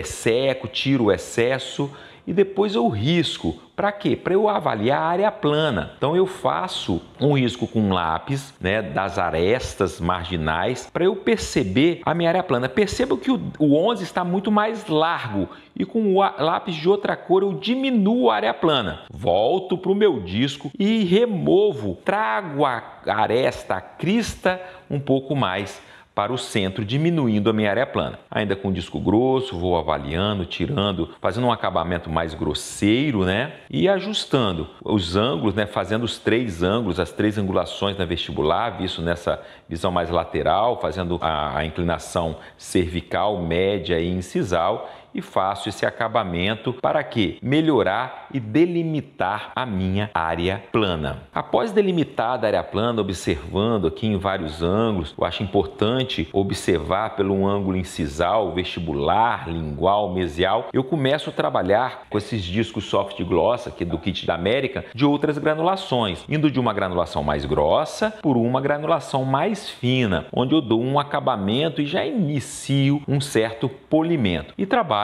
seco, tiro o excesso e depois eu risco. Para quê? Para eu avaliar a área plana. Então eu faço um risco com lápis, né, das arestas marginais, para eu perceber a minha área plana. Perceba que o 11 está muito mais largo e com o lápis de outra cor eu diminuo a área plana. Volto para o meu disco e removo, trago a aresta, a crista um pouco mais para o centro, diminuindo a minha área plana. Ainda com disco grosso, vou avaliando, tirando, fazendo um acabamento mais grosseiro, né? E ajustando os ângulos, né? Fazendo os 3 ângulos, as 3 angulações na vestibular, visto nessa visão mais lateral, fazendo a inclinação cervical, média e incisal. E faço esse acabamento para quê? Melhorar e delimitar a minha área plana. Após delimitada a área plana, observando aqui em vários ângulos, eu acho importante observar pelo ângulo incisal, vestibular, lingual, mesial. Eu começo a trabalhar com esses discos Soft Gloss aqui do kit da América de outras granulações, indo de uma granulação mais grossa por uma granulação mais fina, onde eu dou um acabamento e já inicio um certo polimento. E trabalho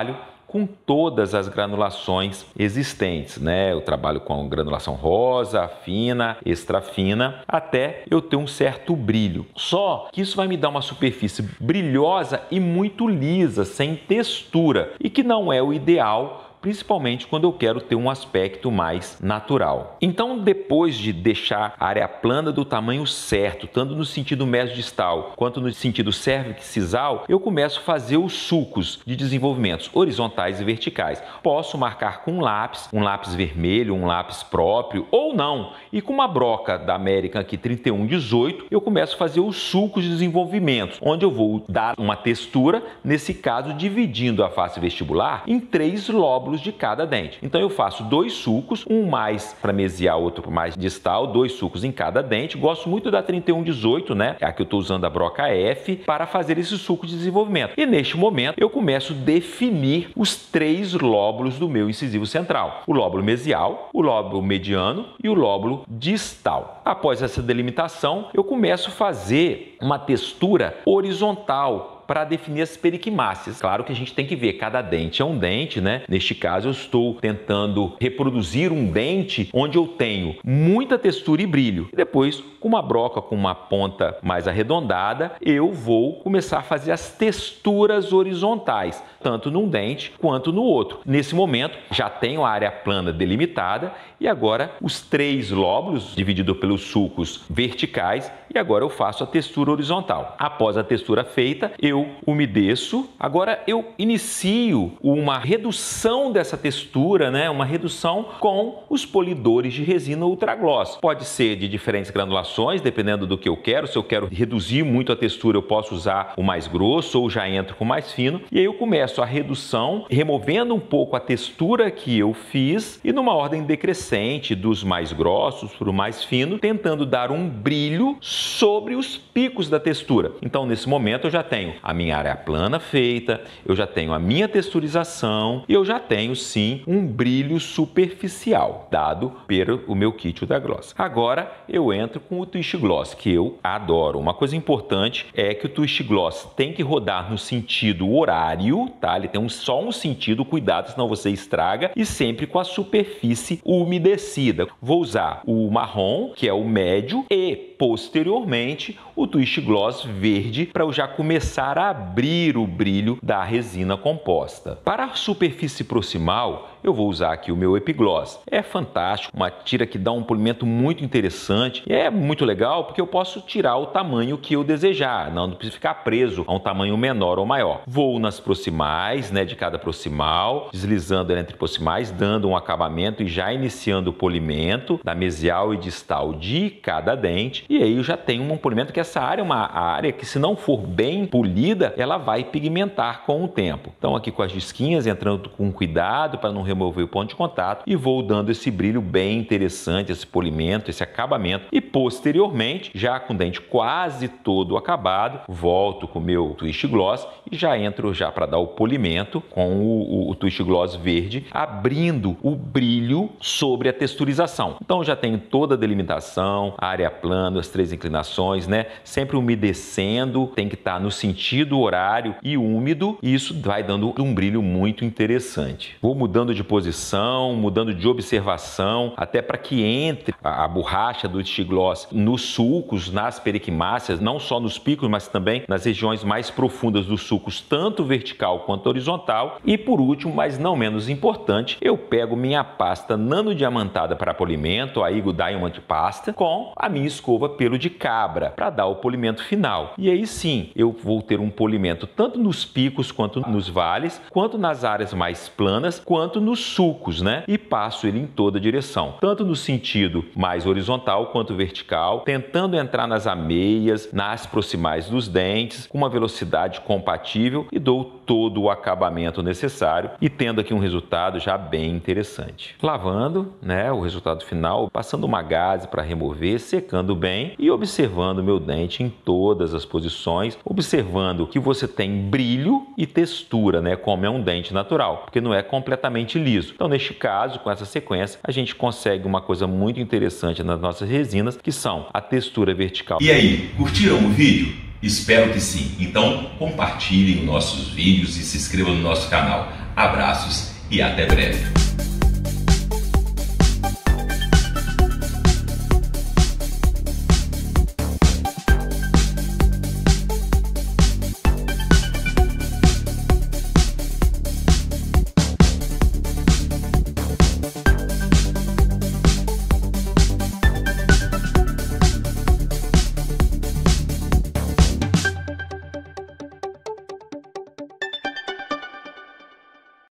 com todas as granulações existentes, né? Eu trabalho com granulação rosa, fina, extra fina, até eu ter um certo brilho. Só que isso vai me dar uma superfície brilhosa e muito lisa, sem textura, e que não é o ideal, principalmente quando eu quero ter um aspecto mais natural. Então, depois de deixar a área plana do tamanho certo, tanto no sentido mesodistal quanto no sentido cervicisal, eu começo a fazer os sulcos de desenvolvimentos horizontais e verticais. Posso marcar com um lápis vermelho, um lápis próprio ou não. E com uma broca da American aqui 3118, eu começo a fazer os sulcos de desenvolvimentos, onde eu vou dar uma textura, nesse caso dividindo a face vestibular em 3 lóbulos de cada dente. Então eu faço 2 sulcos, um mais para mesial, outro mais distal, 2 sulcos em cada dente. Gosto muito da 3118, né? Aqui eu estou usando a broca F para fazer esse sulco de desenvolvimento. E neste momento eu começo a definir os 3 lóbulos do meu incisivo central: o lóbulo mesial, o lóbulo mediano e o lóbulo distal. Após essa delimitação, eu começo a fazer uma textura horizontal para definir as periquimáceas. Claro que a gente tem que ver, cada dente é um dente, né? Neste caso eu estou tentando reproduzir um dente onde eu tenho muita textura e brilho. E depois, com uma broca com uma ponta mais arredondada, eu vou começar a fazer as texturas horizontais, tanto num dente quanto no outro. Nesse momento, já tenho a área plana delimitada e agora os 3 lóbulos divididos pelos sulcos verticais, e agora eu faço a textura horizontal. Após a textura feita, eu umedeço. Agora eu inicio uma redução dessa textura, né? Uma redução com os polidores de resina Ultra Gloss. Pode ser de diferentes granulações, dependendo do que eu quero. Se eu quero reduzir muito a textura, eu posso usar o mais grosso ou já entro com o mais fino. E aí eu começo a redução, removendo um pouco a textura que eu fiz e numa ordem decrescente, dos mais grossos para o mais fino, tentando dar um brilho sobre os picos da textura. Então, nesse momento, eu já tenho a minha área plana feita, eu já tenho a minha texturização e eu já tenho, sim, um brilho superficial, dado pelo meu kit da Gloss. Agora, eu entro com o Twist Gloss, que eu adoro. Uma coisa importante é que o Twist Gloss tem que rodar no sentido horário, tá? Ele tem só um sentido, cuidado, senão você estraga, e sempre com a superfície umedecida. Vou usar o marrom, que é o médio, e posteriormente o Twist Gloss verde, para eu já começar a abrir o brilho da resina composta. Para a superfície proximal, eu vou usar aqui o meu Epigloss. É fantástico, uma tira que dá um polimento muito interessante e é muito legal porque eu posso tirar o tamanho que eu desejar, não preciso ficar preso a um tamanho menor ou maior. Vou nas proximais, né, de cada proximal, deslizando entre proximais, dando um acabamento e já iniciando o polimento da mesial e distal de cada dente. E aí eu já tenho um polimento que essa área é uma área que, se não for bem polida, ela vai pigmentar com o tempo. Então aqui com as disquinhas, entrando com cuidado para não remover o ponto de contato, e vou dando esse brilho bem interessante, esse polimento, esse acabamento. E posteriormente, já com o dente quase todo acabado, volto com o meu Twist Gloss e já entro já para dar o polimento com o Twist Gloss verde, abrindo o brilho sobre a texturização. Então já tenho toda a delimitação, a área plana, as 3 inclinações, né? Sempre umedecendo, tem que estar no sentido horário e úmido, e isso vai dando um brilho muito interessante. Vou mudando de posição, mudando de observação, até para que entre a borracha do Twist Gloss nos sulcos, nas periquimáceas, não só nos picos, mas também nas regiões mais profundas dos sulcos, tanto vertical quanto horizontal. E por último, mas não menos importante, eu pego minha pasta nanodiamantada para polimento, a Eagle Diamond Pasta, com a minha escova pelo de cabra, para dar o polimento final. E aí sim, eu vou ter um polimento tanto nos picos quanto nos vales, quanto nas áreas mais planas, quanto nos sulcos, né? E passo ele em toda a direção, tanto no sentido mais horizontal quanto vertical, tentando entrar nas ameias, nas proximais dos dentes, com uma velocidade compatível, e dou todo o acabamento necessário e tendo aqui um resultado já bem interessante. Lavando, né, o resultado final, passando uma gaze para remover, secando bem e observando meu dente em todas as posições, observando que você tem brilho e textura, né, como é um dente natural, porque não é completamente liso. Então, neste caso, com essa sequência, a gente consegue uma coisa muito interessante nas nossas resinas, que são a textura vertical. E aí, curtiram o vídeo? Espero que sim. Então, compartilhem nossos vídeos e se inscrevam no nosso canal. Abraços e até breve.